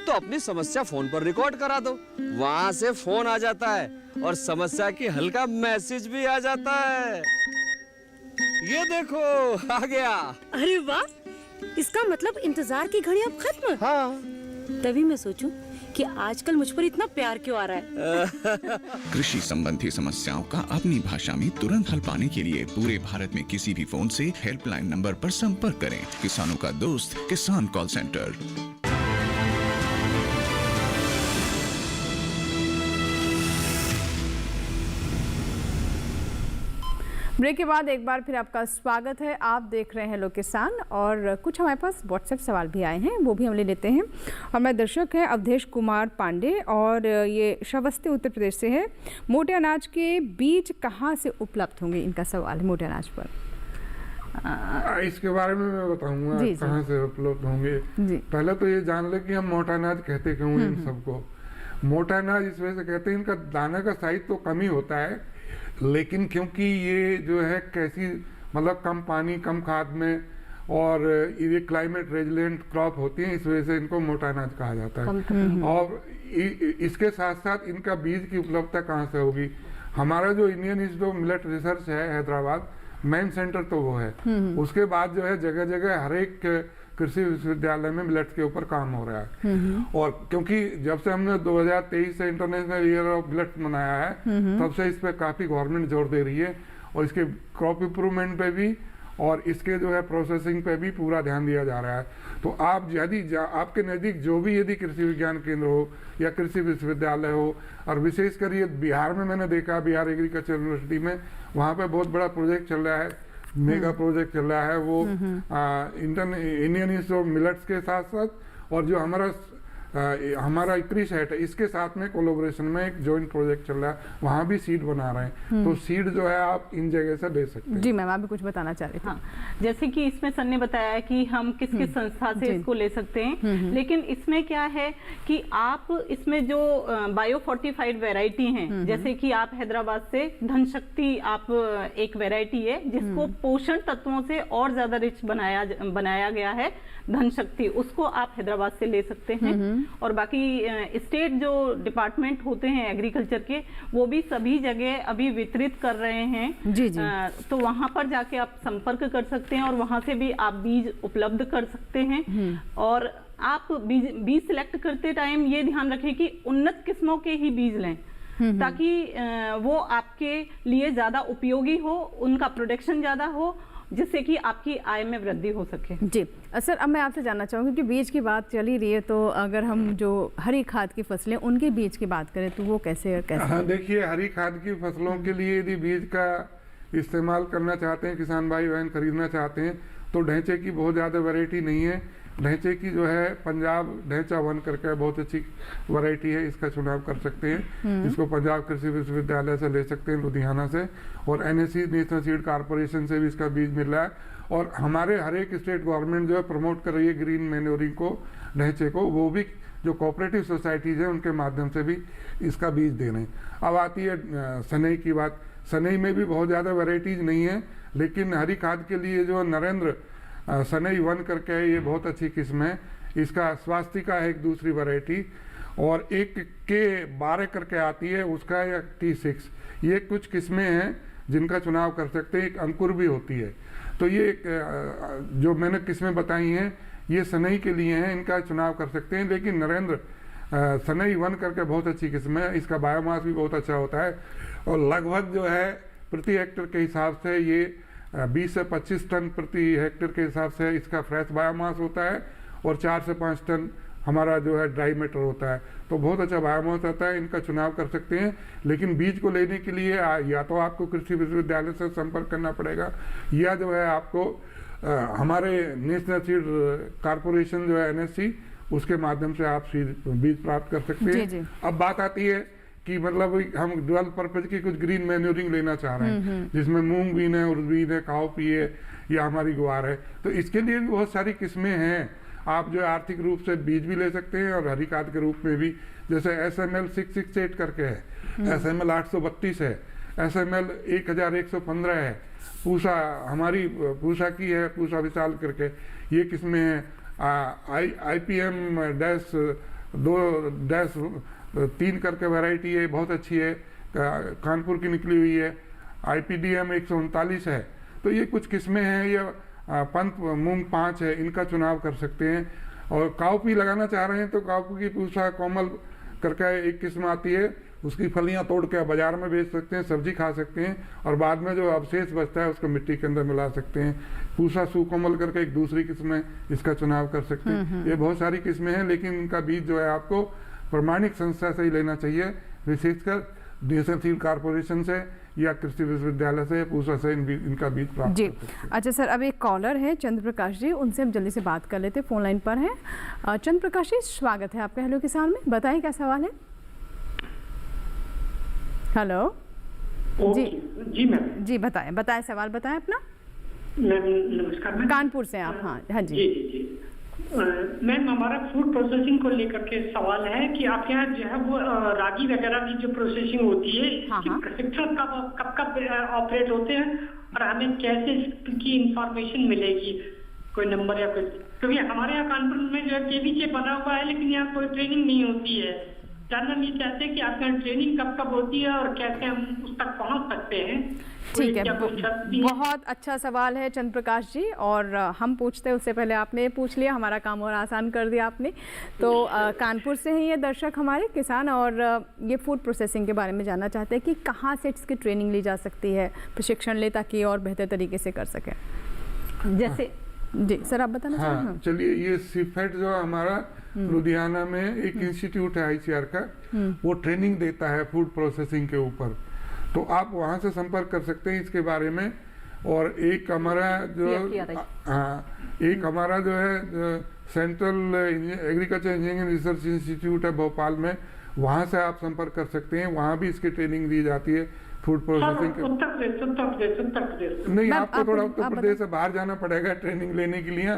तो अपनी समस्या फोन पर रिकॉर्ड करा दो, वहाँ से फोन आ जाता है और समस्या की हल का मैसेज भी आ जाता है। ये देखो आ गया। अरे वाह, इसका मतलब इंतजार की घड़ी अब खत्म। हाँ। तभी मैं सोचूं कि आजकल मुझ पर इतना प्यार क्यों आ रहा है। कृषि संबंधी समस्याओं का अपनी भाषा में तुरंत हल पाने के लिए पूरे भारत में किसी भी फोन से हेल्पलाइन नंबर पर संपर्क करें। किसानों का दोस्त किसान कॉल सेंटर। ब्रेक के बाद एक बार फिर आपका स्वागत है। आप देख रहे हैं लोग किसान, और कुछ हमारे पास व्हाट्सएप सवाल भी आए हैं, वो भी हम ले लेते हैं। हमारे दर्शक हैं अवधेश कुमार पांडे, और ये श्रावस्ती उत्तर प्रदेश से है। मोटे अनाज के बीज कहाँ से उपलब्ध होंगे, इनका सवाल है मोटे अनाज पर। इसके बारे में मैं बताऊंगा कहाँ से उपलब्ध होंगे। पहले तो ये जान ले कि हम मोटा अनाज कहते क्यों हैं इन सबको। मोटा अनाज इस वजह से कहते हैं, इनका दाने का साइज तो कम ही होता है, लेकिन क्योंकि ये जो है कैसी मतलब कम पानी कम खाद में, और ये क्लाइमेट रेजिलेंट क्रॉप होती हैं, इस वजह से इनको मोटा अनाज कहा जाता है। और इसके साथ साथ इनका बीज की उपलब्धता कहाँ से होगी। हमारा जो Indian institute of millet research है हैदराबाद, मेन सेंटर तो वो है। उसके बाद जो है जगह जगह हर एक कृषि विश्वविद्यालय में मिलेट्स के ऊपर काम हो रहा है। और क्योंकि जब से हमने 2023 से इंटरनेशनल ईयर ऑफ मिलेट्स मनाया है, तब से इस पे काफी गवर्नमेंट जोर दे रही है, और इसके क्रॉप इंप्रूवमेंट पे भी और इसके जो है प्रोसेसिंग पे भी पूरा ध्यान दिया जा रहा है। तो आप यदि आपके नज़दीक जो भी यदि कृषि विज्ञान केंद्र हो या कृषि विश्वविद्यालय हो, और विशेषकर ये बिहार में मैंने देखा, बिहार एग्रीकल्चर यूनिवर्सिटी में वहाँ पे बहुत बड़ा प्रोजेक्ट चल रहा है, मेगा प्रोजेक्ट चल रहा है। वो इंडियन इंस्टीट्यूट ऑफ मिलेट्स के साथ साथ, और जो हमारा इक्री सेट है, इसके साथ में कोलैबोरेशन में एक जॉइंट प्रोजेक्ट चल रहा है, वहाँ भी सीड बना रहे हैं। तो सीड जो है आप इन जगह से ले सकते हैं। जी मैम, आप भी कुछ बताना चाह रहे थे। हाँ, जैसे कि इसमें सर ने बताया कि हम किस किस संस्था से इसको ले सकते हैं, लेकिन इसमें क्या है कि आप इसमें जो बायो फोर्टिफाइड वेराइटी हैं, जैसे कि आप हैदराबाद से धनशक्ति आप एक वेराइटी है जिसको पोषण तत्वों से और ज्यादा रिच बनाया गया है, धनशक्ति, उसको आप हैदराबाद से ले सकते हैं। और बाकी स्टेट जो डिपार्टमेंट होते हैं एग्रीकल्चर के, वो भी सभी जगह अभी वितरित कर रहे हैं। जी। तो वहां पर जाके आप संपर्क कर सकते हैं और वहां से भी आप बीज उपलब्ध कर सकते हैं। और आप बीज सिलेक्ट करते टाइम ये ध्यान रखें कि उन्नत किस्मों के ही बीज लें, ताकि वो आपके लिए ज्यादा उपयोगी हो, उनका प्रोडक्शन ज्यादा हो, जिससे कि आपकी आय में वृद्धि हो सके। जी सर, अब मैं आपसे जानना चाहूँगी कि बीज की बात चली रही है, तो अगर हम जो हरी खाद की फसलें उनके बीज की बात करें तो वो कैसे हाँ, देखिए हरी खाद की फसलों के लिए यदि बीज का इस्तेमाल करना चाहते हैं, किसान भाई बहन खरीदना चाहते हैं, तो ढैंचे की बहुत ज़्यादा वैरायटी नहीं है। ढैंचे की जो है पंजाब ढैंचा 1 करके बहुत अच्छी वैरायटी है, इसका चुनाव कर सकते हैं। इसको पंजाब कृषि विश्वविद्यालय से ले सकते हैं, लुधियाना से, और NSC नेशनल सीड कारपोरेशन से भी इसका बीज मिल रहा है। और हमारे हर एक स्टेट गवर्नमेंट जो है प्रमोट कर रही है ग्रीन मैन्योरिंग को, ढैंचे को, वो भी जो कोऑपरेटिव सोसाइटीज हैं उनके माध्यम से भी इसका बीज दे रहे हैं। अब आती है सनई की बात। सनई में भी बहुत ज़्यादा वैरायटीज नहीं है, लेकिन हरी खाद के लिए जो नरेंद्र सनई 1 करके है, ये बहुत अच्छी किस्म है। इसका स्वास्तिका है एक दूसरी वैरायटी, और एक K12 करके आती है, उसका या T6, ये कुछ किस्में हैं जिनका चुनाव कर सकते हैं। एक अंकुर भी होती है। तो ये जो मैंने किस्में बताई हैं ये सनई के लिए हैं, इनका चुनाव कर सकते हैं। लेकिन नरेंद्र सनई 1 करके बहुत अच्छी किस्म है, इसका बायोमास भी बहुत अच्छा होता है, और लगभग जो है प्रति हेक्टेयर के हिसाब से ये 20 से 25 टन प्रति हेक्टेयर के हिसाब से इसका फ्रेश बायोमास होता है, और 4 से 5 टन हमारा जो है ड्राई मैटर होता है। तो बहुत अच्छा बायोमास आता है, इनका चुनाव कर सकते हैं। लेकिन बीज को लेने के लिए या तो आपको कृषि विश्वविद्यालय से संपर्क करना पड़ेगा, या जो है आपको हमारे नेशनल सीड कारपोरेशन जो है NSC, उसके माध्यम से आप बीज प्राप्त कर सकते हैं। अब बात आती है कि मतलब हम डुअल पर्पज की कुछ ग्रीन मैन्योरिंग लेना चाह रहे हैं, जिसमें मूंग बीन है, उर्द बीन है, काउपी है, या हमारी ग्वार है। तो इसके लिए भी बहुत सारी किस्में हैं। आप जो आर्थिक रूप से बीज भी ले सकते हैं और हरी खाद के रूप में भी, जैसे SML 668 करके है, SML 832 है, SML 1115 है, पूसा, हमारी पूसा की है, पूसा विशाल करके, ये किस्में हैं। IPM -2-3 करके वैरायटी है, बहुत अच्छी है, कानपुर की निकली हुई है। IPDM 139 है। तो ये कुछ किस्में हैं। ये पंत मूंग 5 है, इनका चुनाव कर सकते हैं। और काउपी लगाना चाह रहे हैं तो काउपी की पूसा कोमल करके एक किस्म आती है, उसकी फलियां तोड़ के बाजार में बेच सकते हैं, सब्जी खा सकते हैं, और बाद में जो अवशेष बचता है उसको मिट्टी के अंदर मिला सकते हैं। पूसा सुकोमल करके एक दूसरी किस्म है, इसका चुनाव कर सकते हैं। ये बहुत सारी किस्में हैं, लेकिन इनका बीज जो है आपको प्रमाणिक संस्था से ही लेना चाहिए, विशेषकर नेशनल सीड कॉर्पोरेशन से या कृषि विश्वविद्यालय से, पूसा से इनका बीज प्राप्त जी। कर सकते हैं। अच्छा सर, अब एक कॉलर है चंद्र प्रकाश जी, उनसे हम जल्दी से बात कर लेते हैं, फोन लाइन पर हैं। चंद्र प्रकाश जी, स्वागत है आपका हेलो किसान में, बताएं क्या सवाल है। हेलो जी जी मैम, जी बताएं सवाल बताएं अपना। मैम नमस्कार मैम। कानपुर से आप? हाँ जी जी जी जी मैम, हमारा फूड प्रोसेसिंग को लेकर के सवाल है कि आप यहाँ जो है वो रागी वगैरह की जो प्रोसेसिंग होती है, इसकी प्रशिक्षण कब ऑपरेट होते हैं और हमें कैसे इसकी इंफॉर्मेशन मिलेगी, कोई नंबर या कुछ? क्योंकि हमारे यहाँ कानपुर में जो है केवीके बना हुआ है, लेकिन यहाँ कोई ट्रेनिंग नहीं होती है। जानना नहीं चाहते कि आपके यहाँ ट्रेनिंग कब होती है और कैसे हम उस तक पहुँच सकते हैं। ठीक है, बहुत अच्छा सवाल है चंद्र प्रकाश जी, और हम पूछते हैं उससे पहले आपने पूछ लिया, हमारा काम और आसान कर दिया आपने। तो कानपुर से ही ये दर्शक हमारे किसान, और ये फूड प्रोसेसिंग के बारे में जानना चाहते हैं कि कहाँ से इसकी ट्रेनिंग ली जा सकती है, प्रशिक्षण ले, ताकि और बेहतर तरीके से कर सकें। जैसे जी सर, आप बताना चाहेंगे? हाँ, चलिए, ये सिफेट जो हमारा लुधियाना में एक इंस्टीट्यूट है ICR का, वो ट्रेनिंग देता है फूड प्रोसेसिंग के ऊपर, तो आप वहाँ से संपर्क कर सकते हैं इसके बारे में। और एक हमारा जो है central agriculture engineering research institute है भोपाल में, वहाँ से आप संपर्क कर सकते हैं, वहाँ भी इसकी ट्रेनिंग दी जाती है फूड प्रोसेसिंग के। उत्तर प्रदेश नहीं, आपको थोड़ा उत्तर प्रदेश से बाहर जाना पड़ेगा ट्रेनिंग लेने के लिए,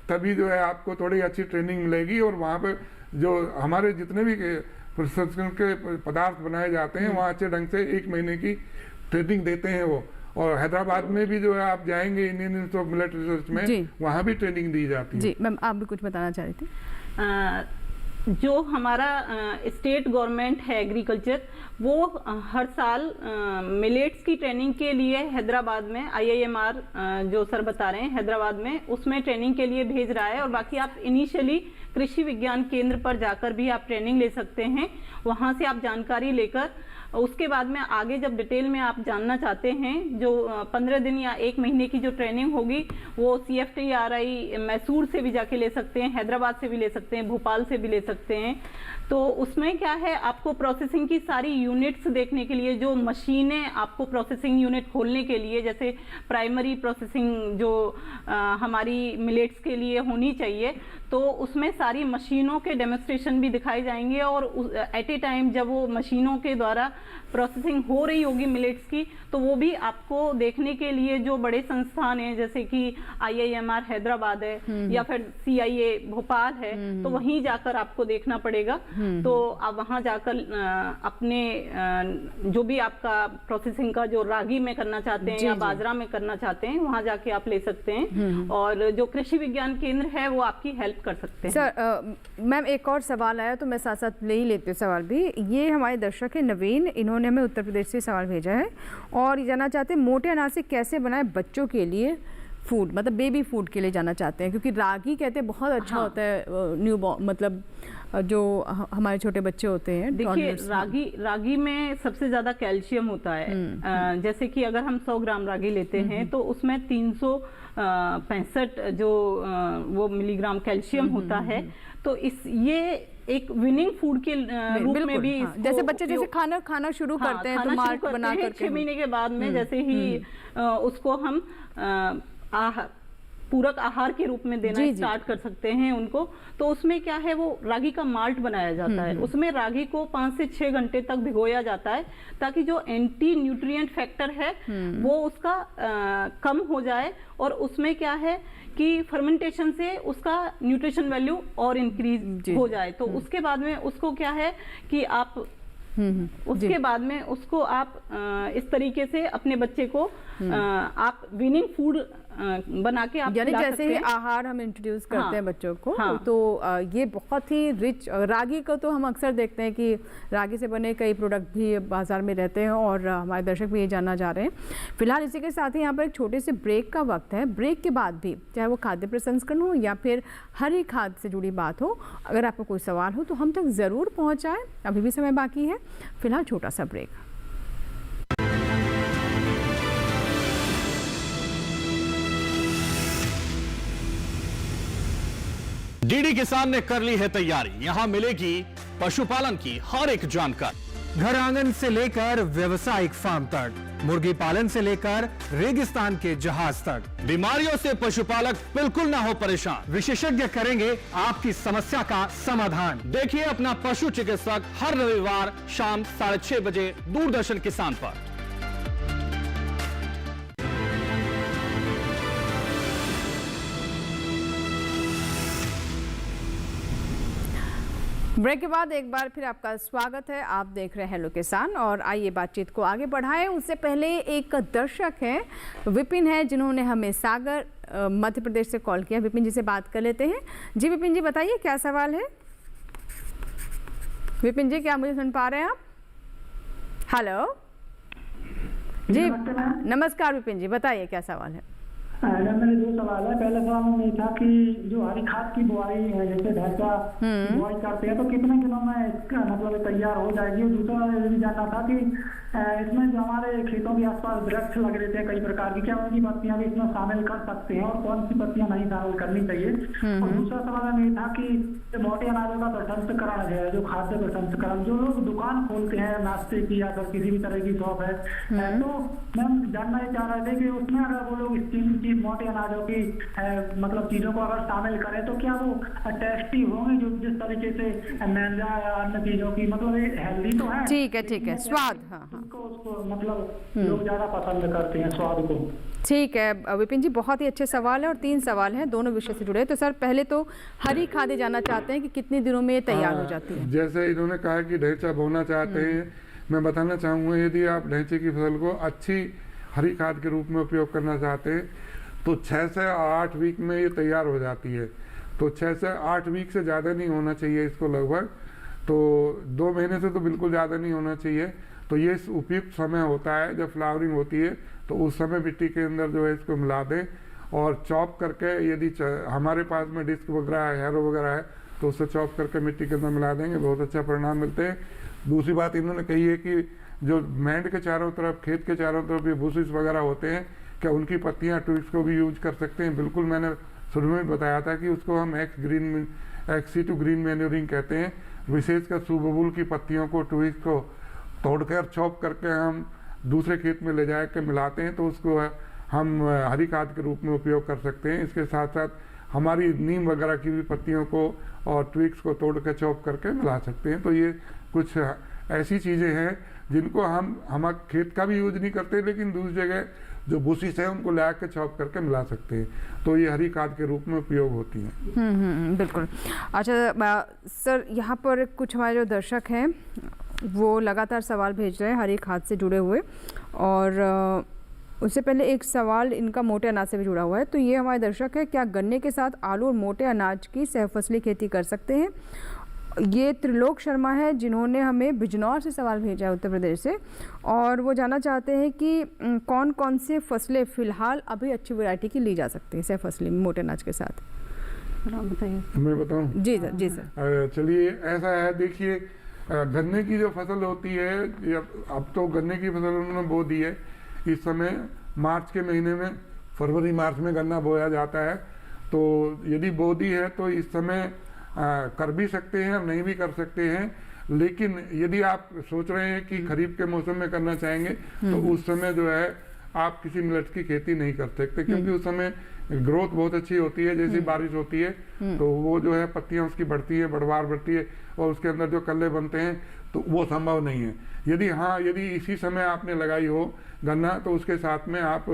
तभी जो है आपको थोड़ी अच्छी ट्रेनिंग मिलेगी। और वहाँ पे जो हमारे जितने भी प्रसंस्करण के पदार्थ बनाए जाते हैं, वहाँ अच्छे ढंग से 1 महीने की ट्रेनिंग देते हैं वो। और हैदराबाद में भी जो है आप जाएंगे Indian institute of millet research में, वहाँ भी ट्रेनिंग दी जाती है। जी मैम, आप भी कुछ बताना चाह रही थी? जो हमारा स्टेट गवर्नमेंट है एग्रीकल्चर, वो हर साल मिलेट्स की ट्रेनिंग के लिए हैदराबाद में IIMR जो सर बता रहे हैं हैदराबाद में, उसमें ट्रेनिंग के लिए भेज रहा है। और बाकी आप इनिशियली कृषि विज्ञान केंद्र पर जाकर भी आप ट्रेनिंग ले सकते हैं, वहाँ से आप जानकारी लेकर उसके बाद में आगे जब डिटेल में आप जानना चाहते हैं, जो 15 दिन या 1 महीने की जो ट्रेनिंग होगी वो CFTRI मैसूर से भी जाके ले सकते हैं, हैदराबाद से भी ले सकते हैं, भोपाल से भी ले सकते हैं। तो उसमें क्या है, आपको प्रोसेसिंग की सारी यूनिट्स देखने के लिए, जो मशीनें आपको प्रोसेसिंग यूनिट खोलने के लिए, जैसे प्राइमरी प्रोसेसिंग जो हमारी मिलेट्स के लिए होनी चाहिए, तो उसमें सारी मशीनों के डेमोन्स्ट्रेशन भी दिखाए जाएंगे। और एट ए टाइम जब वो मशीनों के द्वारा प्रोसेसिंग हो रही होगी मिलेट्स की, तो वो भी आपको देखने के लिए जो बड़े संस्थान हैं, जैसे कि IIMR हैदराबाद है या फिर CIA भोपाल है, तो वहीं जाकर आपको देखना पड़ेगा। तो आप वहां जाकर अपने जो भी आपका प्रोसेसिंग का जो रागी में करना चाहते हैं या बाजरा में करना चाहते हैं, वहां जाके आप ले सकते हैं। और जो कृषि विज्ञान केंद्र है वो आपकी हेल्प कर सकते हैं। सर मैम, एक और सवाल आया तो मैं साथ साथ ले ही लेती हूँ सवाल भी। ये हमारे दर्शक है नवीन, इन्होंने हमें उत्तर प्रदेश से सवाल भेजा है और ये जानना चाहते हैं मोटे अनाज से कैसे बनाए बच्चों के लिए फूड, मतलब बेबी फूड के लिए जानना चाहते हैं, क्योंकि रागी कहते हैं बहुत अच्छा होता है न्यू बॉर्न, मतलब जो हमारे छोटे बच्चे होते हैं। देखिए, रागी में सबसे ज्यादा कैल्शियम होता है। जैसे कि अगर हम 100 ग्राम रागी लेते हैं तो उसमें 365 जो वो मिलीग्राम कैल्शियम होता है। तो ये एक विनिंग फूड के रूप में भी जैसे बच्चे जैसे खाना शुरू करते हैं तो मार्ट बना करके 6 महीने के बाद में जैसे ही उसको हम पूरक आहार के रूप में देना स्टार्ट कर सकते हैं उनको। तो उसमें क्या है, वो रागी का माल्ट बनाया जाता है, उसमें रागी को 5 से 6 घंटे तक भिगोया जाता है ताकि जो एंटी न्यूट्रिएंट फैक्टर है वो उसका कम हो जाए। और उसमें क्या है कि फर्मेंटेशन से उसका न्यूट्रिशन वैल्यू और इंक्रीज हो जाए। तो उसके बाद में उसको क्या है कि आप उसके बाद में उसको आप इस तरीके से अपने बच्चे को आप विनिंग फूड बना के आप यानी खिला जैसे सकते ही हैं। आहार हम इंट्रोड्यूस करते हाँ, हैं बच्चों को, हाँ। तो ये बहुत ही रिच, रागी को तो हम अक्सर देखते हैं कि रागी से बने कई प्रोडक्ट भी बाजार में रहते हैं और हमारे दर्शक भी ये जानना चाह रहे हैं। फिलहाल इसी के साथ ही यहाँ पर एक छोटे से ब्रेक का वक्त है। ब्रेक के बाद भी चाहे वो खाद्य प्रसंस्करण हो या फिर हरी खाद से जुड़ी बात हो, अगर आपको कोई सवाल हो तो हम तक ज़रूर पहुँचाएँ, अभी भी समय बाकी है। फिलहाल छोटा सा ब्रेक। डीडी किसान ने कर ली है तैयारी, यहाँ मिलेगी पशुपालन की हर एक जानकारी, घर आंगन से लेकर व्यवसायिक फार्म तक, मुर्गी पालन से लेकर रेगिस्तान के जहाज तक। बीमारियों से पशुपालक बिल्कुल ना हो परेशान, विशेषज्ञ करेंगे आपकी समस्या का समाधान। देखिए अपना पशु चिकित्सक हर रविवार शाम 6:30 बजे दूरदर्शन किसान पर। ब्रेक के बाद एक बार फिर आपका स्वागत है। आप देख रहे हैं हेलो किसान और आइए बातचीत को आगे बढ़ाएं। उससे पहले एक दर्शक है, विपिन है, जिन्होंने हमें सागर मध्य प्रदेश से कॉल किया। विपिन जी से बात कर लेते हैं। जी विपिन जी बताइए क्या सवाल है। विपिन जी क्या मुझे सुन पा रहे हैं आप? हेलो जी नमस्कार विपिन जी, बताइए क्या सवाल है। मेरे दो सवाल है। पहला सवाल ये था कि जो हरी खाद की बुआई है, जैसे ढैंचा बुआई करते हैं तो कितने दिनों में इसका मतलब तैयार हो जाएगी। और दूसरा ये भी जानना था कि इसमें जो हमारे खेतों के आसपास वृक्ष लग रहे थे कई प्रकार की, क्या उनकी पत्तियां भी इसमें शामिल कर सकते हैं और कौन सी पत्तियां नहीं शामिल करनी चाहिए। और दूसरा सवाल ये था कि मोटे अनाजों का प्रसंस्करण है, जो खाद्य प्रसंस्करण, जो लोग दुकान खोलते हैं नाश्ते की या फिर किसी भी तरह की शॉप है, तो मैम जानना ये चाह रहे थे कि उसमें अगर वो लोग स्टीम की मोटे अनाजों की मतलब चीजों को अगर शामिल करें तो क्या वो टेस्टी होंगे, जो जिस तरीके से मैदा या अन्य चीजों की, मतलब हेल्दी तो है। ठीक है स्वाद, हाँ उसको मतलब लोग ज्यादा पसंद करते हैं स्वाद को। ठीक है विपिन जी, बहुत ही अच्छे सवाल है और 3 सवाल हैं, दोनों विषय से जुड़े। तो सर पहले तो हरी खादें जानना चाहते हैं कि कितने दिनों में ये तैयार हो जाती है। जैसे इन्होंने कहा कि ढैंचा बोना चाहते हैं, मैं बताना चाहूँगा यदि आप ढैंचे की फसल को अच्छी हरी खाद के रूप में उपयोग करना चाहते हैं तो 6 से 8 वीक में ये तैयार हो जाती है। तो 6 से 8 वीक से ज़्यादा नहीं होना चाहिए इसको, लगभग तो 2 महीने से तो बिल्कुल ज़्यादा नहीं होना चाहिए। तो ये उपयुक्त समय होता है जब फ्लावरिंग होती है, तो उस समय मिट्टी के अंदर जो है इसको मिला दें और चॉप करके, यदि हमारे पास में डिस्क वगैरह है, हैरो वगैरह है, तो उससे चॉप करके मिट्टी के अंदर मिला देंगे, बहुत अच्छा परिणाम मिलते हैं। दूसरी बात इन्होंने कही है कि जो मैंड के चारों तरफ, खेत के चारों तरफ ये बुशेस वगैरह होते हैं, क्या उनकी पत्तियां ट्विक्स को भी यूज कर सकते हैं। बिल्कुल, मैंने शुरू में बताया था कि उसको हम एक्सी2 ग्रीन मैन्योरिंग कहते हैं। विशेषकर सुबबुल की पत्तियों को, ट्विक्स को तोड़कर चॉप करके हम दूसरे खेत में ले जा कर मिलाते हैं, तो उसको हम हरी खाद के रूप में उपयोग कर सकते हैं। इसके साथ साथ हमारी नीम वगैरह की भी पत्तियों को और ट्विक्स को तोड़ कर चॉप करके मिला सकते हैं। तो ये कुछ ऐसी चीज़ें हैं जिनको हम खेत का भी यूज नहीं करते, लेकिन दूसरी जगह जो बुशिस है उनको ला के चॉप करके मिला सकते हैं, तो ये हरी खाद के रूप में उपयोग होती हैं। बिल्कुल। अच्छा सर, यहाँ पर कुछ हमारे जो दर्शक हैं वो लगातार सवाल भेज रहे हैं हरी खाद से जुड़े हुए, और उससे पहले एक सवाल इनका मोटे अनाज से भी जुड़ा हुआ है। तो ये हमारे दर्शक है, क्या गन्ने के साथ आलू और मोटे अनाज की सहफसली खेती कर सकते हैं। ये त्रिलोक शर्मा है जिन्होंने हमें बिजनौर से सवाल भेजा है, उत्तर प्रदेश से, और वो जानना चाहते हैं कि कौन कौन से फसलें फिलहाल अभी अच्छी वैरायटी की ली जा सकती है सहफसली मोटे अनाज के साथ। मैं बताऊं? जी सर, जी सर। चलिए, ऐसा है, देखिए गन्ने की जो फसल होती है, अब तो गन्ने की फसल उन्होंने बो दी है। इस समय मार्च के महीने में, फरवरी मार्च में गन्ना बोया जाता है। तो यदि बो दी है तो इस समय कर भी सकते हैं और नहीं भी कर सकते हैं। लेकिन यदि आप सोच रहे हैं कि खरीफ के मौसम में करना चाहेंगे तो उस समय जो है आप किसी मिलेट की खेती नहीं कर सकते, क्योंकि उस समय ग्रोथ बहुत अच्छी होती है। जैसी बारिश होती है तो वो जो है पत्तियां उसकी बढ़ती है, बढ़वार बढ़ती है, और उसके अंदर जो कल्ले बनते हैं तो वो संभव नहीं है। यदि इसी समय आपने लगाई हो गन्ना, तो उसके साथ में आप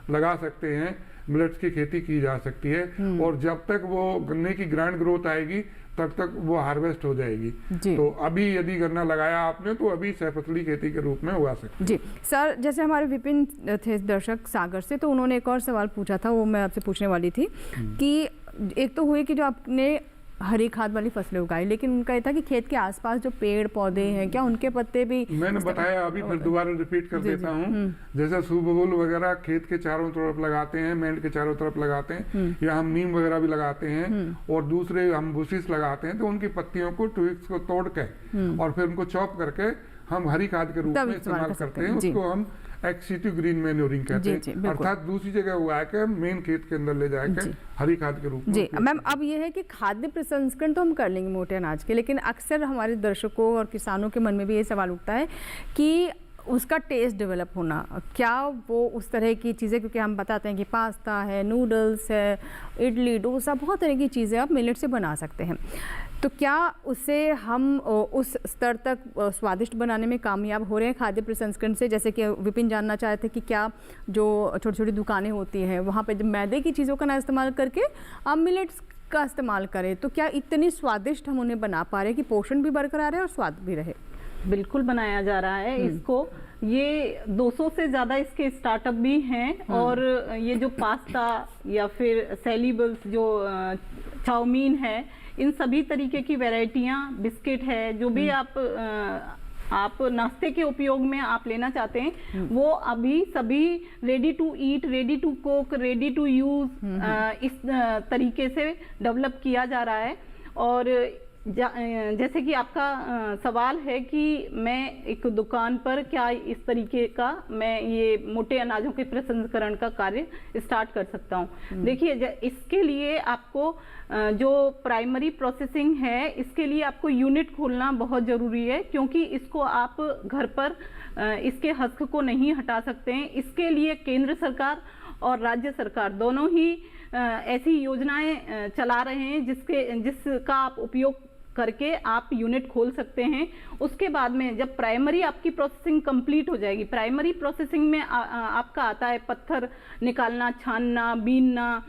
लगा सकते हैं मिलेट्स की खेती की जा सकती है। और जब तक वो गन्ने की ग्रैंड ग्रोथ आएगी तब तक वो हार्वेस्ट हो जाएगी। तो अभी यदि गन्ना लगाया आपने तो अभी सहफसली खेती के रूप में उगा सकते जी। सर, जैसे हमारे विपिन थे दर्शक सागर से, तो उन्होंने एक और सवाल पूछा था, वो मैं आपसे पूछने वाली थी कि एक तो हुई कि जो आपने हरी खाद वाली फसलें उगाई, लेकिन उनका ये था कि खेत के आसपास जो पेड़ पौधे हैं क्या उनके पत्ते भी, मैंने बताया अभी फिर दोबारा रिपीट कर देता हूँ, जैसे सुबबुल वगैरह खेत के चारों तरफ लगाते हैं, मेंढ के चारों तरफ लगाते हैं, या हम नीम वगैरह भी लगाते हैं, और दूसरे हम बुशिस लगाते हैं, तो उनकी पत्तियों को ट्विग्स को तोड़ के और फिर उनको चॉप करके हम हरी खाद के रूप में इस्तेमाल करते हैं। उसको हम एक्सिटिव ग्रीन मैन्योरिंग कहते हैं, अर्थात दूसरी जगह उगा के मेन खेत के अंदर ले जाके हरी खाद के रूप में। जी मैम, अब ये है कि खाद्य प्रसंस्करण तो हम कर लेंगे मोटे अनाज के, लेकिन अक्सर हमारे दर्शकों और किसानों के मन में भी ये सवाल उठता है कि उसका टेस्ट डेवलप होना, क्या वो उस तरह की चीज़ें, क्योंकि हम बताते हैं कि पास्ता है, नूडल्स है, इडली डोसा, बहुत तरह की चीज़ें आप मिलेट से बना सकते हैं, तो क्या उससे हम उस स्तर तक स्वादिष्ट बनाने में कामयाब हो रहे हैं खाद्य प्रसंस्करण से? जैसे कि विपिन जानना चाहते थे कि क्या जो छोटी छोटी दुकानें होती हैं वहाँ पे जब मैदे की चीज़ों का ना इस्तेमाल करके आप मिलेट्स का इस्तेमाल करें, तो क्या इतनी स्वादिष्ट हम उन्हें बना पा रहे हैं कि पोषण भी बरकरार है और स्वाद भी रहे? बिल्कुल बनाया जा रहा है इसको। ये 200 से ज़्यादा इसके स्टार्टअप भी हैं, और ये जो पास्ता या फिर सेलिबल्स जो चाउमीन है, इन सभी तरीके की वैरायटियां, बिस्किट है, जो भी आप नाश्ते के उपयोग में आप लेना चाहते हैं, वो अभी सभी ready to eat, ready to cook, ready to use इस तरीके से डेवलप किया जा रहा है। और जैसे कि आपका सवाल है कि मैं एक दुकान पर क्या इस तरीके का मैं ये मोटे अनाजों के प्रसंस्करण का कार्य स्टार्ट कर सकता हूँ। देखिए, इसके लिए आपको जो प्राइमरी प्रोसेसिंग है, इसके लिए आपको यूनिट खोलना बहुत ज़रूरी है, क्योंकि इसको आप घर पर इसके हस्क को नहीं हटा सकते हैं। इसके लिए केंद्र सरकार और राज्य सरकार दोनों ही ऐसी योजनाएं चला रहे हैं जिसका आप उपयोग करके आप यूनिट खोल सकते हैं। उसके बाद में जब प्राइमरी आपकी प्रोसेसिंग कंप्लीट हो जाएगी, प्राइमरी प्रोसेसिंग में आपका आता है पत्थर निकालना, छानना, बीनना,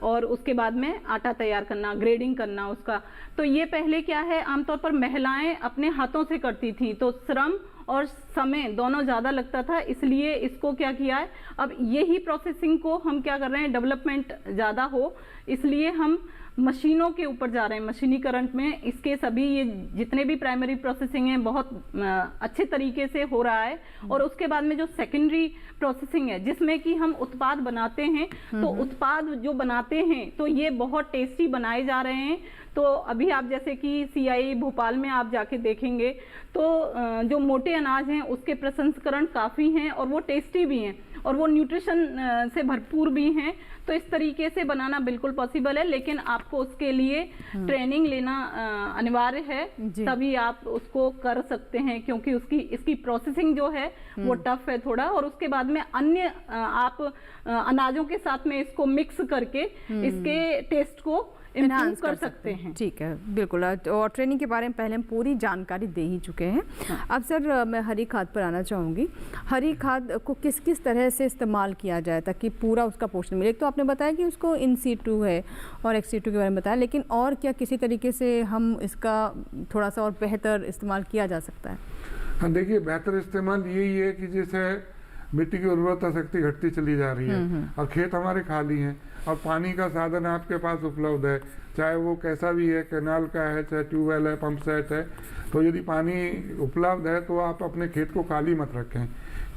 और उसके बाद में आटा तैयार करना, ग्रेडिंग करना उसका। तो ये पहले क्या है, आमतौर पर महिलाएं अपने हाथों से करती थी, तो श्रम और समय दोनों ज़्यादा लगता था, इसलिए इसको क्या किया है, अब यही प्रोसेसिंग को हम क्या कर रहे हैं, डेवलपमेंट ज़्यादा हो, इसलिए हम मशीनों के ऊपर जा रहे हैं। मशीनीकरण में इसके सभी ये जितने भी प्राइमरी प्रोसेसिंग हैं बहुत अच्छे तरीके से हो रहा है। और उसके बाद में जो सेकेंडरी प्रोसेसिंग है, जिसमें कि हम उत्पाद बनाते हैं, तो उत्पाद जो बनाते हैं तो ये बहुत टेस्टी बनाए जा रहे हैं। तो अभी आप जैसे कि CII भोपाल में आप जाके देखेंगे तो जो मोटे अनाज हैं उसके प्रसंस्करण काफ़ी हैं, और वो टेस्टी भी हैं, और वो न्यूट्रिशन से भरपूर भी हैं। तो इस तरीके से बनाना बिल्कुल पॉसिबल है, लेकिन आपको उसके लिए ट्रेनिंग लेना अनिवार्य है, तभी आप उसको कर सकते हैं, क्योंकि इसकी प्रोसेसिंग जो है वो टफ है थोड़ा। और उसके बाद में अन्य आप अनाजों के साथ में इसको मिक्स करके इसके टेस्ट को इम्प्रूव कर सकते हैं। ठीक है, बिल्कुल। और ट्रेनिंग के बारे में पहले हम पूरी जानकारी दे ही चुके हैं। अब सर मैं हरी खाद पर आना चाहूँगी। हरी खाद को किस किस तरह से इस्तेमाल किया जाए ताकि पूरा उसका पोषण मिले? एक तो आपने बताया कि उसको इन सीटू है और एक्स सीटू के बारे में बताया, लेकिन और क्या किसी तरीके से हम इसका थोड़ा सा और बेहतर इस्तेमाल किया जा सकता है? हाँ, देखिए, बेहतर इस्तेमाल यही है कि जैसे मिट्टी की उर्वरता शक्ति घटती चली जा रही है और खेत हमारे खाली हैं और पानी का साधन आपके पास उपलब्ध है, चाहे वो कैसा भी है, कैनाल का है, चाहे ट्यूबवेल है, पंप सेट है। तो यदि पानी उपलब्ध है तो आप अपने खेत को खाली मत रखें।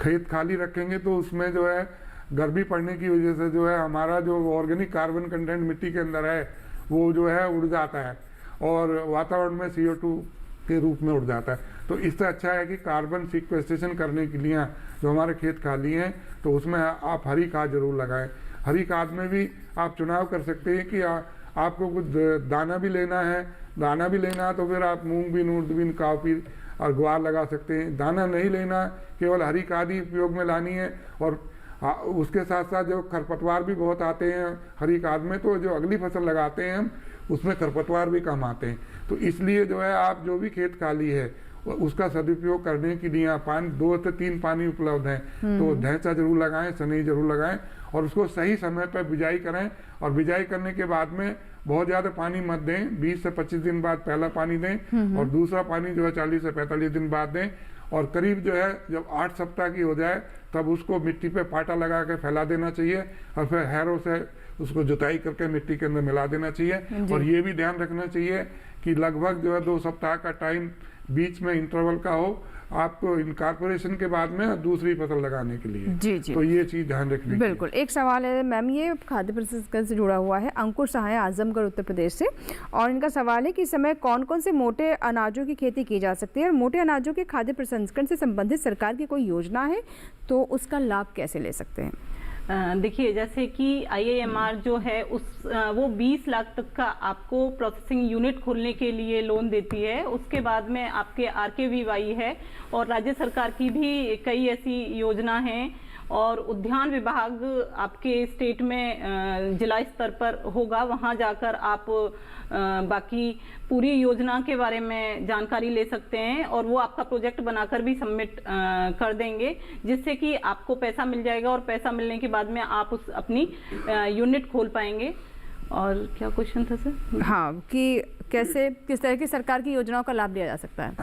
खेत खाली रखेंगे तो उसमें जो है गर्मी पड़ने की वजह से जो है हमारा जो ऑर्गेनिक कार्बन कंटेंट मिट्टी के अंदर है वो जो है उड़ जाता है और वातावरण में CO2 के रूप में उड़ जाता है। तो इससे अच्छा है कि कार्बन सिक्वेस्ट्रेशन करने के लिए जो हमारे खेत खाली हैं तो उसमें आप हरी खाद जरूर लगाएं। हरी खाद में भी आप चुनाव कर सकते हैं कि आपको कुछ दाना भी लेना है, तो फिर आप मूंग बीन, उड़द बीन, काफी और ग्वार लगा सकते हैं। दाना नहीं लेना, केवल हरी खाद ही उपयोग में लानी है। और उसके साथ साथ जो खरपतवार भी बहुत आते हैं हरी खाद में, तो जो अगली फसल लगाते हैं हम उसमें खरपतवार भी कम आते हैं। तो इसलिए जो है आप जो भी खेत खाली है उसका सदुपयोग करने के लिए पानी 2 से 3 पानी उपलब्ध है, तो ढैंचा जरूर लगाएं, सनई जरूर लगाएं और उसको सही समय पर बिजाई करें। और बिजाई करने के बाद में बहुत ज़्यादा पानी मत दें, 20 से 25 दिन बाद पहला पानी दें और दूसरा पानी जो है 40 से 45 दिन बाद दें। और करीब जो है जब 8 सप्ताह की हो जाए तब उसको मिट्टी पे पाटा लगा के फैला देना चाहिए और फिर हैरों से उसको जुताई करके मिट्टी के अंदर मिला देना चाहिए। और ये भी ध्यान रखना चाहिए कि लगभग जो है 2 सप्ताह का टाइम बीच में इंटरवल का हो आपको इनकॉर्पोरेशन के बाद में दूसरी फसल लगाने के लिए। जी जी, तो ये चीज ध्यान रखनी बिल्कुल। एक सवाल है मैम, ये खाद्य प्रसंस्करण से जुड़ा हुआ है, अंकुर सहाय आजमगढ़ उत्तर प्रदेश से, और इनका सवाल है कि इस समय कौन कौन से मोटे अनाजों की खेती की जा सकती है और मोटे अनाजों के खाद्य प्रसंस्करण से संबंधित सरकार की कोई योजना है तो उसका लाभ कैसे ले सकते हैं? देखिए, जैसे कि IIMR जो है वो 20 लाख तक का आपको प्रोसेसिंग यूनिट खोलने के लिए लोन देती है। उसके बाद में आपके RKVY है और राज्य सरकार की भी कई ऐसी योजना हैं और उद्यान विभाग आपके स्टेट में जिला स्तर पर होगा, वहाँ जाकर आप बाकी पूरी योजना के बारे में जानकारी ले सकते हैं और वो आपका प्रोजेक्ट बनाकर भी सबमिट कर देंगे, जिससे कि आपको पैसा मिल जाएगा और पैसा मिलने के बाद में आप उस अपनी यूनिट खोल पाएंगे। और क्या क्वेश्चन था सर? हाँ, कि कैसे किस तरह की सरकार की योजनाओं का लाभ लिया जा सकता है?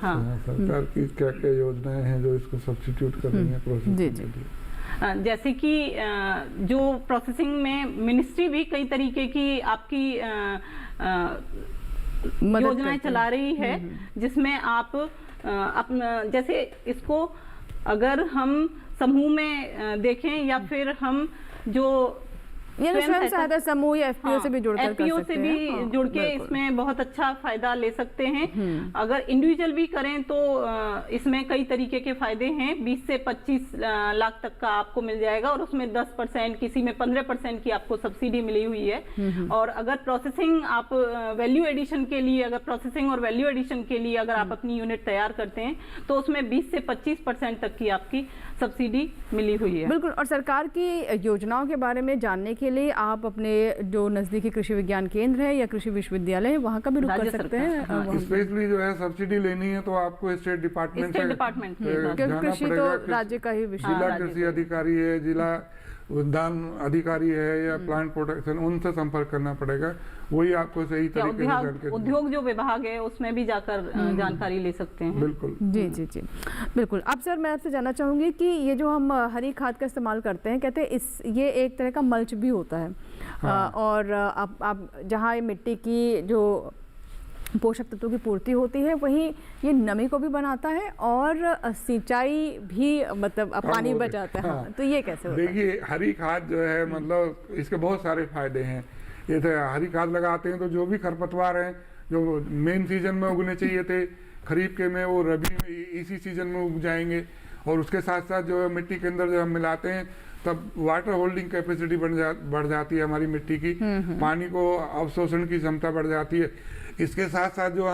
हाँ, सरकार की क्या क्या योजनाएं हैं जो इसको सब्स्टिट्यूट कर रही हैं प्रोसेसिंग के लिए? जैसे कि जो प्रोसेसिंग में मिनिस्ट्री भी कई तरीके की आपकी योजनाएं चला रही है, जिसमें आप अपना जैसे इसको अगर हम समूह में देखें या फिर हम जो स्वयं सहायता समूह या FPO से भी जुड़कर कर सकते हैं। से भी जुड़ के इसमें बहुत अच्छा फायदा ले सकते हैं। अगर इंडिविजुअल भी करें तो इसमें कई तरीके के फायदे हैं। 20 से 25 लाख तक का आपको मिल जाएगा और उसमें 10%, किसी में 15% की आपको सब्सिडी मिली हुई है। और अगर प्रोसेसिंग आप वैल्यू एडिशन के लिए, अगर प्रोसेसिंग और वैल्यू एडिशन के लिए अगर आप अपनी यूनिट तैयार करते हैं तो उसमें 20 से 25% तक की आपकी सब्सिडी मिली हुई है। बिल्कुल। और सरकार की योजनाओं के बारे में जानने के लिए आप अपने जो नजदीकी कृषि विज्ञान केंद्र है या कृषि विश्वविद्यालय है वहाँ का भी रुख कर सकते हैं। स्पेशली जो है सब्सिडी लेनी है तो आपको स्टेट डिपार्टमेंट कृषि तो राज्य का ही विषय, जिला कृषि अधिकारी है, जिला उद्यान अधिकारी है या प्लांट प्रोटेक्शन, उनसे संपर्क करना पड़ेगा, वही आपको सही तरीके से जानकारी। उद्योग जो विभाग है उसमें भी जाकर जानकारी ले सकते हैं। बिल्कुल। जी जी जी, बिल्कुल। अब सर मैं आपसे जानना चाहूँगी कि ये जो हम हरी खाद का इस्तेमाल करते हैं, कहते हैं ये एक तरह का मल्च भी होता है। और आप जहाँ मिट्टी की जो पोषक तत्वों की पूर्ति होती है वहीं ये नमी को भी बनाता है और सिंचाई भी, मतलब पानी बचाता है। हाँ, तो ये कैसे होता है? देखिए, हरी खाद जो है मतलब इसके बहुत सारे फायदे हैं। ये तो हरी खाद लगाते हैं तो जो भी खरपतवार हैं जो मेन सीजन में उगने चाहिए थे खरीफ के में, वो रबी में इसी सीजन में उग जाएंगे। और उसके साथ साथ जो है मिट्टी के अंदर जब हम मिलाते हैं तब वाटर होल्डिंग कैपेसिटी बढ़ जाती है हमारी मिट्टी की, पानी को अवशोषण की क्षमता बढ़ जाती है। इसके साथ साथ जो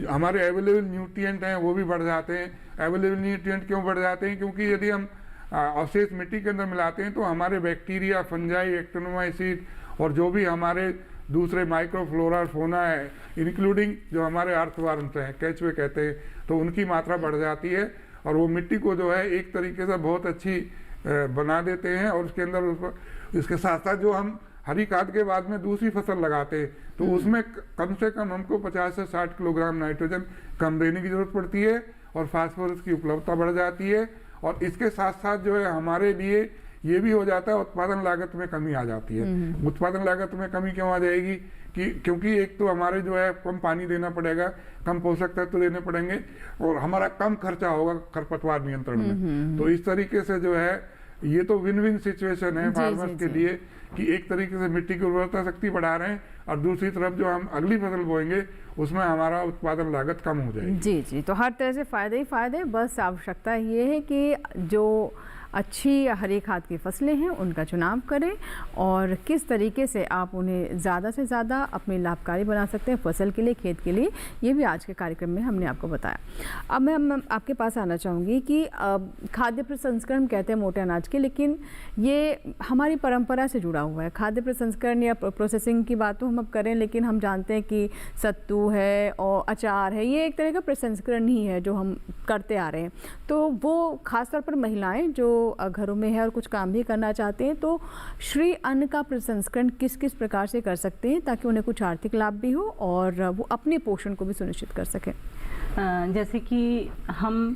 हमारे अवेलेबल न्यूट्रिएंट हैं वो भी बढ़ जाते हैं। अवेलेबल न्यूट्रिएंट क्यों बढ़ जाते हैं? क्योंकि यदि हम अवशेष मिट्टी के अंदर मिलाते हैं तो हमारे बैक्टीरिया, फंजाई, एक्टिनोमाइसीट और जो भी हमारे दूसरे माइक्रोफ्लोरा फोना है, इंक्लूडिंग जो हमारे अर्थवर्म्स हैं, केचुए कहते हैं, तो उनकी मात्रा बढ़ जाती है और वो मिट्टी को जो है एक तरीके से बहुत अच्छी बना देते हैं। और उसके अंदर इसके साथ साथ जो हम हरी खाद के बाद में दूसरी फसल लगाते हैं तो उसमें कम से कम हमको 50 से 60 किलोग्राम नाइट्रोजन कम देने की जरूरत पड़ती है और फास्फोरस की उपलब्धता बढ़ जाती है। और इसके साथ साथ जो है हमारे लिए ये भी हो जाता है, उत्पादन लागत में कमी आ जाती है। उत्पादन लागत में कमी क्यों आ जाएगी? क्योंकि एक तो हमारे जो है कम पानी देना पड़ेगा, कम पोषक तत्व देने पड़ेंगे और हमारा कम खर्चा होगा खरपतवार नियंत्रण में। तो इस तरीके से जो है ये तो विन विन सिचुएशन है फार्मर्स के लिए कि एक तरीके से मिट्टी की उर्वरता शक्ति बढ़ा रहे हैं और दूसरी तरफ जो हम अगली फसल बोएंगे उसमें हमारा उत्पादन लागत कम हो जाएगी। जी जी, तो हर तरह से फायदे ही फायदे, बस आवश्यकता ये है कि जो अच्छी हरी खाद की फसलें हैं उनका चुनाव करें और किस तरीके से आप उन्हें ज़्यादा से ज़्यादा अपनी लाभकारी बना सकते हैं फसल के लिए, खेत के लिए, ये भी आज के कार्यक्रम में हमने आपको बताया। अब मैं आपके पास आना चाहूँगी कि खाद्य प्रसंस्करण कहते हैं मोटे अनाज के, लेकिन ये हमारी परंपरा से जुड़ा हुआ है। खाद्य प्रसंस्करण या प्रोसेसिंग की बात तो हम अब करें, लेकिन हम जानते हैं कि सत्तू है और अचार है, ये एक तरह का प्रसंस्करण ही है जो हम करते आ रहे हैं। तो वो खासतौर पर महिलाएं जो घरों में है और कुछ काम भी करना चाहते हैं, तो श्री अन्न का प्रसंस्करण किस किस प्रकार से कर सकते हैं ताकि उन्हें कुछ आर्थिक लाभ भी हो और वो अपने पोषण को भी सुनिश्चित कर सकें? जैसे कि हम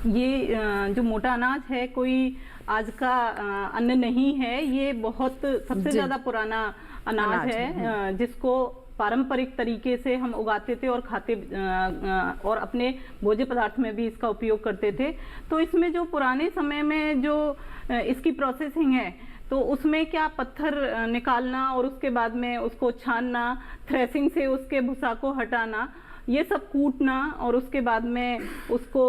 ये जो मोटा अनाज है कोई आज का अन्न नहीं है, ये बहुत सबसे ज़्यादा पुराना अनाज है जिसको पारंपरिक तरीके से हम उगाते थे और खाते और अपने भोज्य पदार्थ में भी इसका उपयोग करते थे। तो इसमें जो पुराने समय में जो इसकी प्रोसेसिंग है तो उसमें क्या पत्थर निकालना और उसके बाद में उसको छानना, थ्रेसिंग से उसके भूसा को हटाना, ये सब कूटना और उसके बाद में उसको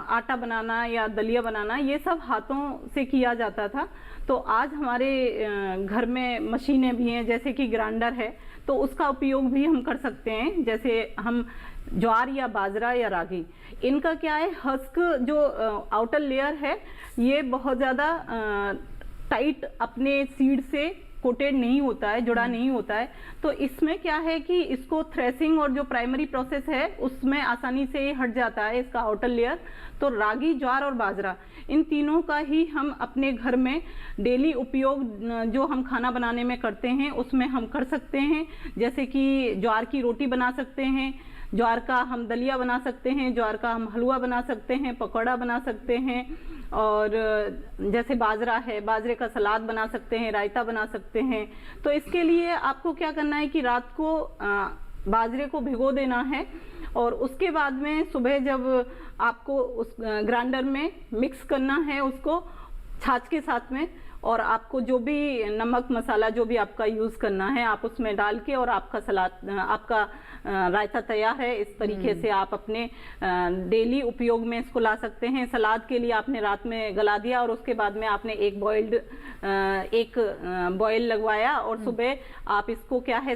आटा बनाना या दलिया बनाना, ये सब हाथों से किया जाता था। तो आज हमारे घर में मशीनें भी हैं, जैसे कि ग्राइंडर है, तो उसका उपयोग भी हम कर सकते हैं। जैसे हम ज्वार या बाजरा या रागी, इनका क्या है, हस्क जो आउटर लेयर है ये बहुत ज़्यादा टाइट अपने सीड से कोटेड नहीं होता है, जुड़ा नहीं होता है। तो इसमें क्या है कि इसको थ्रेसिंग और जो प्राइमरी प्रोसेस है उसमें आसानी से ये हट जाता है इसका आउटर लेयर। तो रागी, ज्वार और बाजरा, इन तीनों का ही हम अपने घर में डेली उपयोग जो हम खाना बनाने में करते हैं उसमें हम कर सकते हैं। जैसे कि ज्वार की रोटी बना सकते हैं, ज्वार का हम दलिया बना सकते हैं, ज्वार का हम हलवा बना सकते हैं, पकौड़ा बना सकते हैं, और जैसे बाजरा है, बाजरे का सलाद बना सकते हैं, रायता बना सकते हैं। तो इसके लिए आपको क्या करना है कि रात को बाजरे को भिगो देना है और उसके बाद में सुबह जब आपको उस ग्राइंडर में मिक्स करना है उसको छाछ के साथ में, और आपको जो भी नमक मसाला जो भी आपका यूज़ करना है आप उसमें डाल के, और आपका सलाद, आपका रायता तैयार है। इस तरीके से आप अपने डेली उपयोग में इसको ला सकते हैं। सलाद के लिए आपने रात में गला दिया और उसके बाद में आपने एक बॉयल लगवाया और सुबह आप इसको क्या है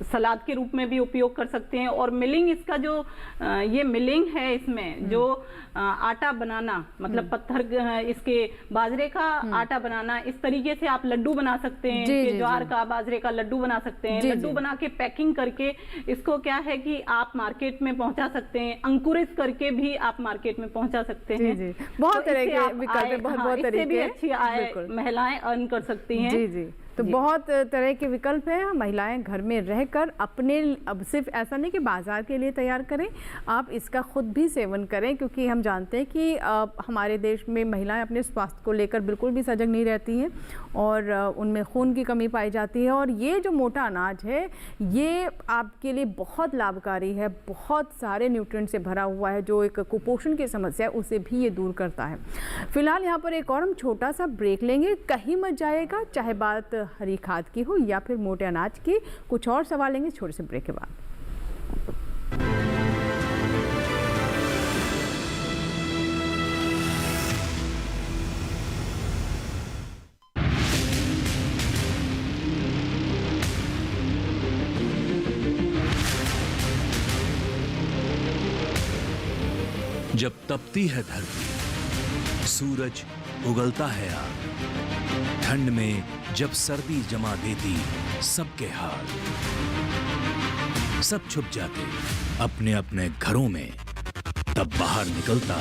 सलाद के रूप में भी उपयोग कर सकते हैं। और मिलिंग, इसका जो ये मिलिंग है, इसमें जो आटा बनाना, मतलब पत्थर इसके बाजरे का आटा बनाना, इस तरीके से आप लड्डू बना सकते हैं कि ज्वार का, बाजरे का लड्डू बना सकते हैं। लड्डू बना के पैकिंग करके इसको क्या है कि आप मार्केट में पहुंचा सकते हैं, अंकुरित करके भी आप मार्केट में पहुंचा सकते हैं। बहुत तरह के विकल्प है, बहुत तरीके भी अच्छी आय महिलाएं अर्न कर सकती हैं। जी जी, तो बहुत तरह के विकल्प हैं। महिलाएं घर में रहकर अपने, अब सिर्फ ऐसा नहीं कि बाजार के लिए तैयार करें, आप इसका खुद भी सेवन करें, क्योंकि हम जानते हैं कि हमारे देश में महिलाएं अपने स्वास्थ्य को लेकर बिल्कुल भी सजग नहीं रहती हैं और उनमें खून की कमी पाई जाती है। और ये जो मोटा अनाज है ये आपके लिए बहुत लाभकारी है, बहुत सारे न्यूट्रिएंट से भरा हुआ है, जो एक कुपोषण की समस्या है उसे भी ये दूर करता है। फिलहाल यहाँ पर एक और हम छोटा सा ब्रेक लेंगे, कहीं मत जाएगा, चाहे बात हरी खाद की हो या फिर मोटे अनाज की। कुछ और सवाल लेंगे छोटे से ब्रेक के बाद। जब तपती है धरती, सूरज उगलता है आग, ठंड में जब सर्दी जमा देती सबके हाल, सब छुप जाते अपने अपने घरों में, तब बाहर निकलता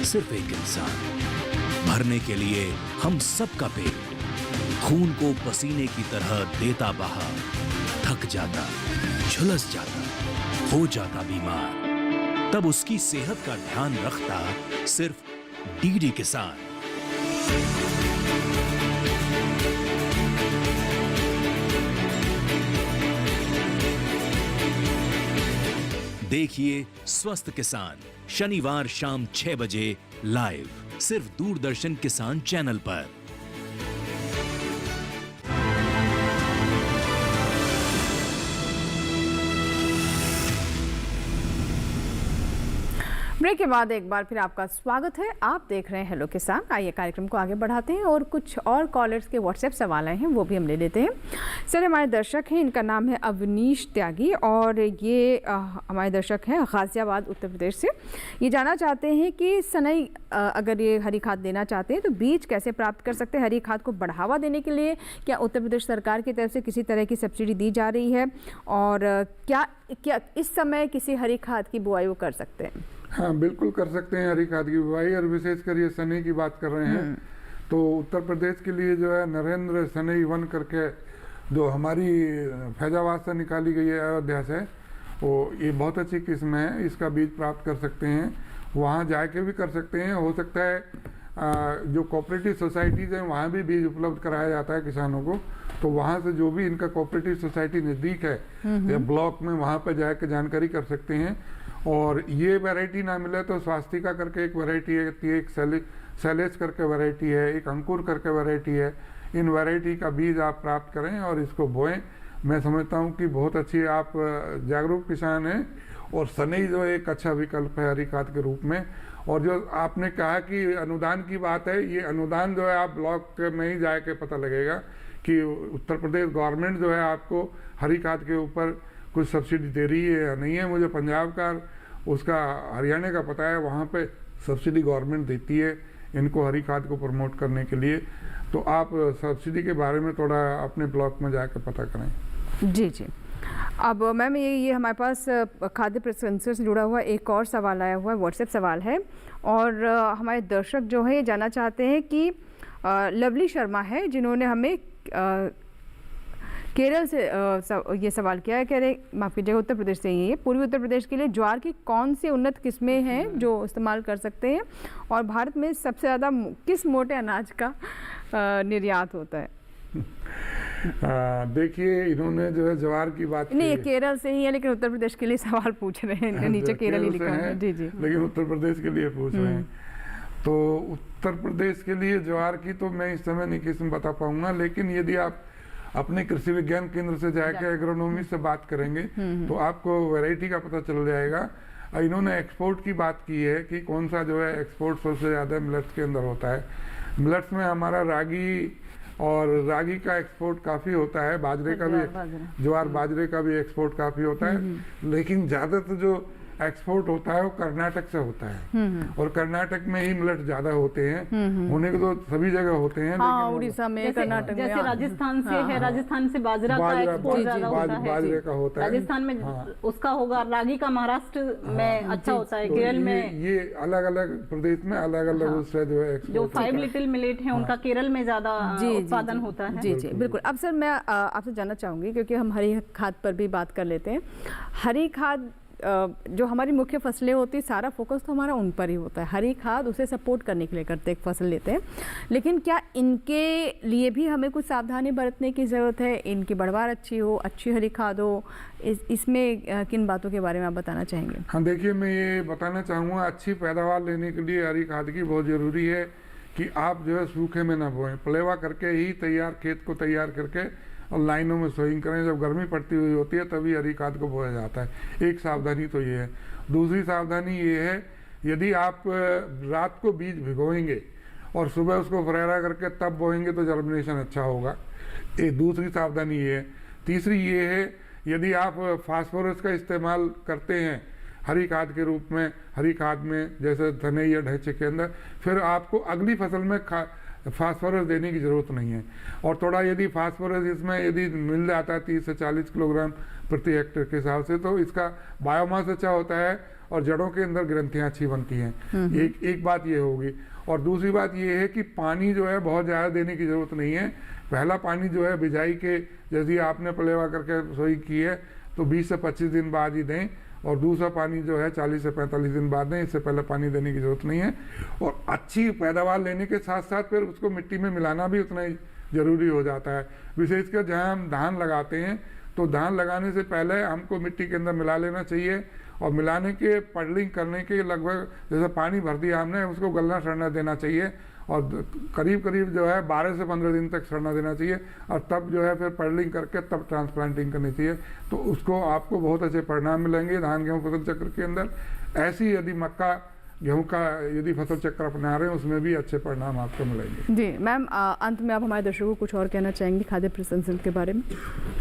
सिर्फ एक इंसान, भरने के लिए हम सबका पेट, खून को पसीने की तरह देता बहा, थक जाता, झुलस जाता, हो जाता बीमार, तब उसकी सेहत का ध्यान रखता सिर्फ डीडी किसान। देखिए स्वस्थ किसान शनिवार शाम 6 बजे लाइव, सिर्फ दूरदर्शन किसान चैनल पर। ब्रेक के बाद एक बार फिर आपका स्वागत है। आप देख रहे हैं हेलो किसान। आइए कार्यक्रम को आगे बढ़ाते हैं और कुछ और कॉलर्स के व्हाट्सएप सवाल आए हैं वो भी हम ले लेते हैं। सर, हमारे दर्शक हैं, इनका नाम है अवनीश त्यागी और ये हमारे दर्शक हैं गाजियाबाद उत्तर प्रदेश से। ये जानना चाहते हैं कि सनई अगर ये हरी खाद देना चाहते हैं तो बीज कैसे प्राप्त कर सकते हैं? हरी खाद को बढ़ावा देने के लिए क्या उत्तर प्रदेश सरकार की तरफ से किसी तरह की सब्सिडी दी जा रही है और क्या इस समय किसी हरी खाद की बुआई वो कर सकते हैं? हाँ, बिल्कुल कर सकते हैं हरी खाद की बुआई। और विशेषकर ये सनई की बात कर रहे हैं तो उत्तर प्रदेश के लिए जो है नरेंद्र सनई वन करके जो हमारी फैजाबाद से निकाली गई है अयोध्या से, वो ये बहुत अच्छी किस्म है। इसका बीज प्राप्त कर सकते हैं, वहाँ जाके भी कर सकते हैं। हो सकता है जो कोऑपरेटिव सोसाइटीज़ हैं वहाँ भी बीज उपलब्ध कराया जाता है किसानों को, तो वहाँ से जो भी इनका कोऑपरेटिव सोसाइटी नज़दीक है या ब्लॉक में, वहाँ पर जाके जानकारी कर सकते हैं। और ये वैरायटी ना मिले तो स्वास्तिका करके एक वैरायटी है, एक सैलेज करके वैरायटी है, एक अंकुर करके वैरायटी है। इन वैरायटी का बीज आप प्राप्त करें और इसको बोएं। मैं समझता हूँ कि बहुत अच्छी आप जागरूक किसान हैं और सनई जो एक अच्छा विकल्प है हरी खाद के रूप में। और जो आपने कहा कि अनुदान की बात है, ये अनुदान जो है आप ब्लॉक में ही जाके पता लगेगा कि उत्तर प्रदेश गवर्नमेंट जो है आपको हरी खाद के ऊपर कुछ सब्सिडी दे रही है या नहीं है। मुझे पंजाब का उसका हरियाणा का पता है, वहाँ पे सब्सिडी गवर्नमेंट देती है इनको हरी खाद को प्रमोट करने के लिए। तो आप सब्सिडी के बारे में थोड़ा अपने ब्लॉक में जाकर पता करें। जी जी। अब मैम ये हमारे पास खाद्य प्रसंस्करण से जुड़ा हुआ एक और सवाल आया हुआ है, व्हाट्सएप सवाल है और हमारे दर्शक जो है ये जानना चाहते हैं कि लवली शर्मा है जिन्होंने हमें केरल से ये सवाल किया है। कह रहे, माफ़ कीजिएगा, उत्तर प्रदेश से ही है। पूर्वी उत्तर प्रदेश के लिए ज्वार की कौन सी उन्नत किस्में हैं जो इस्तेमाल कर सकते हैं और भारत में सबसे ज़्यादा किस मोटे अनाज का निर्यात होता है? देखिए, इन्होंने जो है ज्वार की बात नहीं, ये केरल से ही है लेकिन उत्तर प्रदेश के लिए सवाल पूछ रहे हैं। नीचे केरल ही लिखा है। जी जी, लेकिन उत्तर प्रदेश के लिए पूछ रहे हैं। तो उत्तर प्रदेश के लिए ज्वार की तो मैं इस समय नहीं किस्म बता पाऊंगा, लेकिन यदि आप अपने कृषि विज्ञान केंद्र से जाके एग्रोनॉमी से बात करेंगे तो आपको वैरायटी का पता चल जाएगा। इन्होंने एक्सपोर्ट की बात की है कि कौन सा जो है एक्सपोर्ट सबसे ज़्यादा मिलेट्स के अंदर होता है। मिलेट्स में हमारा रागी का एक्सपोर्ट काफ़ी होता है, बाजरे का भी, ज्वार बाजरे का भी एक्सपोर्ट काफ़ी होता है। लेकिन ज़्यादातर जो एक्सपोर्ट होता है वो कर्नाटक से होता है और कर्नाटक में ही मिलेट ज्यादा होते हैं। होने को तो सभी जगह होते हैं, लेकिन उड़ीसा में, कर्नाटक में, जैसे राजस्थान से है, राजस्थान से बाजरा का एक्सपोर्ट ज्यादा होता है, बाजरे का होता है राजस्थान में उसका होगा, रागी का महाराष्ट्र में अच्छा होता है, केरल में। ये अलग अलग प्रदेश में अलग अलग उससे जो है जो 5 लिटिल मिलेट है उनका केरल में ज्यादा उत्पादन होता है। जी जी बिल्कुल। अब सर मैं आपसे जानना चाहूंगी, क्योंकि हम हरी खाद पर भी बात कर लेते हैं। हरी खाद जो हमारी मुख्य फसलें होती है, सारा फोकस तो हमारा उन पर ही होता है। हरी खाद उसे सपोर्ट करने के लिए करते हैं, एक फसल लेते हैं, लेकिन क्या इनके लिए भी हमें कुछ सावधानी बरतने की ज़रूरत है? इनकी बढ़वार अच्छी हो, अच्छी हरी खाद हो, इसमें किन बातों के बारे में आप बताना चाहेंगे? हाँ, देखिए, मैं ये बताना चाहूँगा, अच्छी पैदावार लेने के लिए हरी खाद की बहुत ज़रूरी है कि आप जो है सूखे में ना बोएं, पलेवा करके ही खेत को तैयार करके और लाइनों में सोइंग करें। जब गर्मी पड़ती हुई होती है तभी हरी खाद को बोया जाता है। एक सावधानी तो ये है। दूसरी सावधानी ये है, यदि आप रात को बीज भिगोएंगे और सुबह उसको फरेरा करके तब बोएंगे तो जर्मिनेशन अच्छा होगा। एक दूसरी सावधानी ये है। तीसरी ये है, यदि आप फास्फोरस का इस्तेमाल करते हैं हरी खाद के रूप में, हरी खाद में जैसे धने या ढैचे के अंदर, फिर आपको अगली फसल में फास्फोरस देने की ज़रूरत नहीं है। और थोड़ा यदि फास्फोरस इसमें यदि मिल जाता है 30 से 40 किलोग्राम प्रति हेक्टेयर के हिसाब से, तो इसका बायोमास अच्छा होता है और जड़ों के अंदर ग्रंथियाँ अच्छी बनती हैं। एक बात ये होगी। और दूसरी बात ये है कि पानी जो है बहुत ज़्यादा देने की ज़रूरत नहीं है। पहला पानी जो है बिजाई के, जैसे आपने पलेवा करके सोई की है तो 20 से 25 दिन बाद ही दें, और दूसरा पानी जो है 40 से 45 दिन बाद दें। इससे पहले पानी देने की ज़रूरत नहीं है। और अच्छी पैदावार लेने के साथ साथ फिर उसको मिट्टी में मिलाना भी उतना ही ज़रूरी हो जाता है। विशेषकर जहाँ हम धान लगाते हैं तो धान लगाने से पहले हमको मिट्टी के अंदर मिला लेना चाहिए, और मिलाने के पडलिंग करने के लगभग, जैसे पानी भर दिया हमने, उसको गलना सड़ना देना चाहिए और करीब जो है 12 से 15 दिन तक सड़ना देना चाहिए, और तब जो है फिर पडलिंग करके तब ट्रांसप्लांटिंग करनी चाहिए। तो उसको आपको बहुत अच्छे परिणाम मिलेंगे धान गेहूँ फसल चक्र के अंदर। ऐसी यदि मक्का गेहूं का यदि फसल चक्र अपना रहे हैं उसमें भी अच्छे परिणाम आपको मिलेंगे। जी मैम, अंत में आप हमारे दर्शकों को कुछ और कहना चाहेंगी खाद्य प्रसंस्करण के बारे में?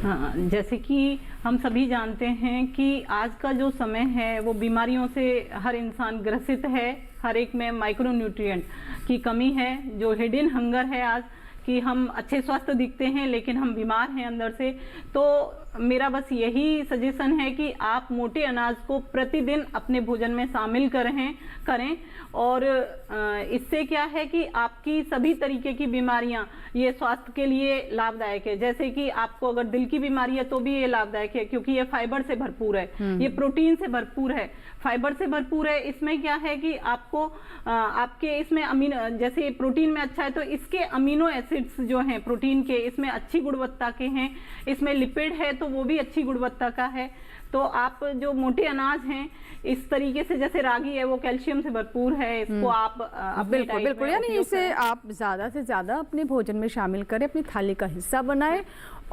हाँ, जैसे कि हम सभी जानते हैं कि आज का जो समय है वो बीमारियों से हर इंसान ग्रसित है। हर एक में माइक्रोन्यूट्रिएंट की कमी है, जो हिडन हंगर है आज कि हम अच्छे स्वस्थ दिखते हैं लेकिन हम बीमार हैं अंदर से। तो मेरा बस यही सजेशन है कि आप मोटे अनाज को प्रतिदिन अपने भोजन में शामिल करें और इससे क्या है कि आपकी सभी तरीके की बीमारियां ये स्वास्थ्य के लिए लाभदायक है। जैसे कि आपको अगर दिल की बीमारी है तो भी ये लाभदायक है क्योंकि ये फाइबर से भरपूर है, ये प्रोटीन से भरपूर है, फाइबर से भरपूर है। इसमें क्या है कि आपको आपके इसमें अमीनो, जैसे प्रोटीन में अच्छा है तो इसके अमीनो एसिड्स जो हैं प्रोटीन के, इसमें अच्छी गुणवत्ता के हैं। इसमें लिपिड है तो वो भी अच्छी गुणवत्ता का है। तो आप जो मोटे अनाज हैं इस तरीके से, जैसे रागी है वो कैल्शियम से भरपूर है, इसको आप बिल्कुल बिल्कुल, यानी इसे आप ज़्यादा से ज़्यादा अपने भोजन में शामिल करें, अपनी थाली का हिस्सा बनाएं।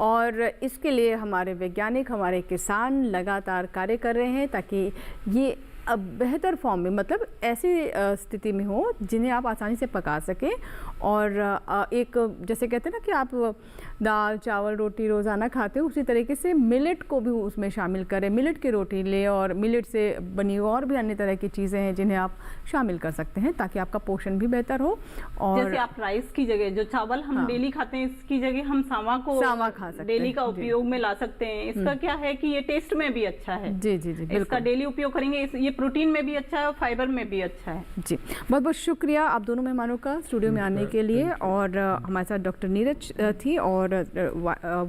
और इसके लिए हमारे वैज्ञानिक, हमारे किसान लगातार कार्य कर रहे हैं ताकि ये अब बेहतर फॉर्म में, मतलब ऐसी स्थिति में हो जिन्हें आप आसानी से पका सकें। और एक जैसे कहते हैं ना कि आप दाल चावल रोटी रोज़ाना खाते हो, उसी तरीके से मिलेट को भी उसमें शामिल करें। मिलेट की रोटी ले और मिलेट से बनी और भी अन्य तरह की चीज़ें हैं जिन्हें आप शामिल कर सकते हैं ताकि आपका पोषण भी बेहतर हो। और जैसे आप राइस की जगह जो चावल हम डेली खाते हैं इसकी जगह हम सावा खा सकते डेली का उपयोग में ला सकते हैं। इसका क्या है कि ये टेस्ट में भी अच्छा है। जी जी जी, इसका डेली उपयोग करेंगे, ये प्रोटीन में भी अच्छा है और फाइबर में भी अच्छा है। जी बहुत बहुत शुक्रिया आप दोनों मेहमानों का स्टूडियो में आने के लिए। और हमारे साथ डॉक्टर नीरज थी और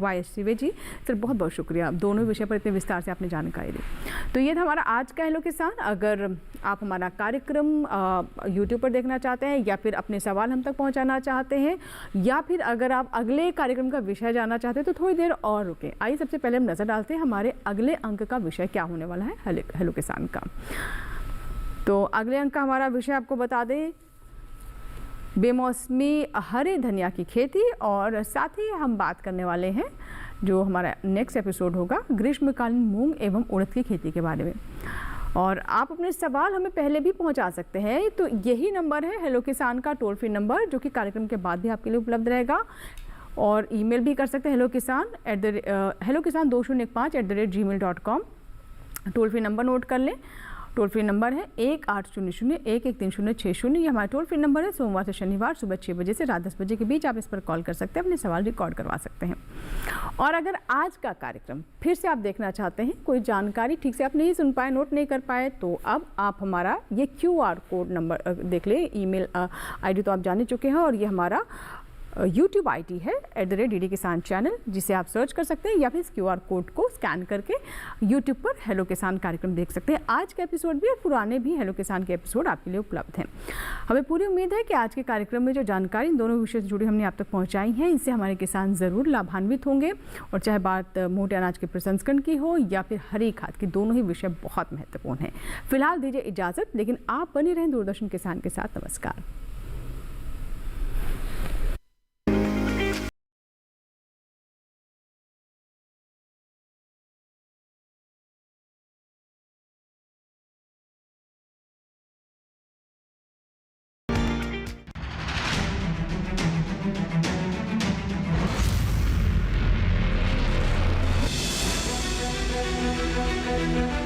वाई सिवे जी। सर बहुत बहुत शुक्रिया, आप दोनों विषय पर इतने विस्तार से आपने जानकारी दी। तो ये था हमारा आज का हेलो किसान। अगर आप हमारा कार्यक्रम यूट्यूब पर देखना चाहते हैं या फिर अपने सवाल हम तक पहुंचाना चाहते हैं या फिर अगर आप अगले कार्यक्रम का विषय जानना चाहते हैं तो थोड़ी देर और रुकें। आइए सबसे पहले हम नज़र डालते हैं हमारे अगले अंक का विषय क्या होने वाला है हेलो किसान का। तो अगले अंक का हमारा विषय आपको बता दें, बेमौसमी हरे धनिया की खेती। और साथ ही हम बात करने वाले हैं जो हमारा नेक्स्ट एपिसोड होगा ग्रीष्मकालीन मूंग एवं उड़द की खेती के बारे में। और आप अपने सवाल हमें पहले भी पहुंचा सकते हैं, तो यही नंबर है हेलो किसान का टोल फ्री नंबर जो कि कार्यक्रम के बाद भी आपके लिए उपलब्ध रहेगा। और ईमेल भी कर सकते हैं hellokisan2015@gmail.com। Toll free number note कर लें, टोल फ्री नंबर है 1800-113060। ये हमारा टोल फ्री नंबर है। सोमवार से शनिवार सुबह 6 बजे से रात 10 बजे के बीच आप इस पर कॉल कर सकते हैं, अपने सवाल रिकॉर्ड करवा सकते हैं। और अगर आज का कार्यक्रम फिर से आप देखना चाहते हैं, कोई जानकारी ठीक से आप नहीं सुन पाए, नोट नहीं कर पाए, तो अब आप हमारा ये QR कोड नंबर देख लें। ईमेल ID तो आप जान चुके हैं और ये हमारा YouTube ID है @DD किसान चैनल, जिसे आप सर्च कर सकते हैं या फिर इस QR कोड को स्कैन करके YouTube पर हेलो किसान कार्यक्रम देख सकते हैं। आज के एपिसोड भी और पुराने भी हेलो किसान के एपिसोड आपके लिए उपलब्ध हैं। हमें पूरी उम्मीद है कि आज के कार्यक्रम में जो जानकारी इन दोनों विषय से जुड़ी हमने आप तक पहुँचाई है, इनसे हमारे किसान ज़रूर लाभान्वित होंगे। और चाहे बात मोटे अनाज के प्रसंस्करण की हो या फिर हरी खाद की, दोनों ही विषय बहुत महत्वपूर्ण हैं। फिलहाल दीजिए इजाज़त, लेकिन आप बने रहें दूरदर्शन किसान के साथ। नमस्कार। Thank you.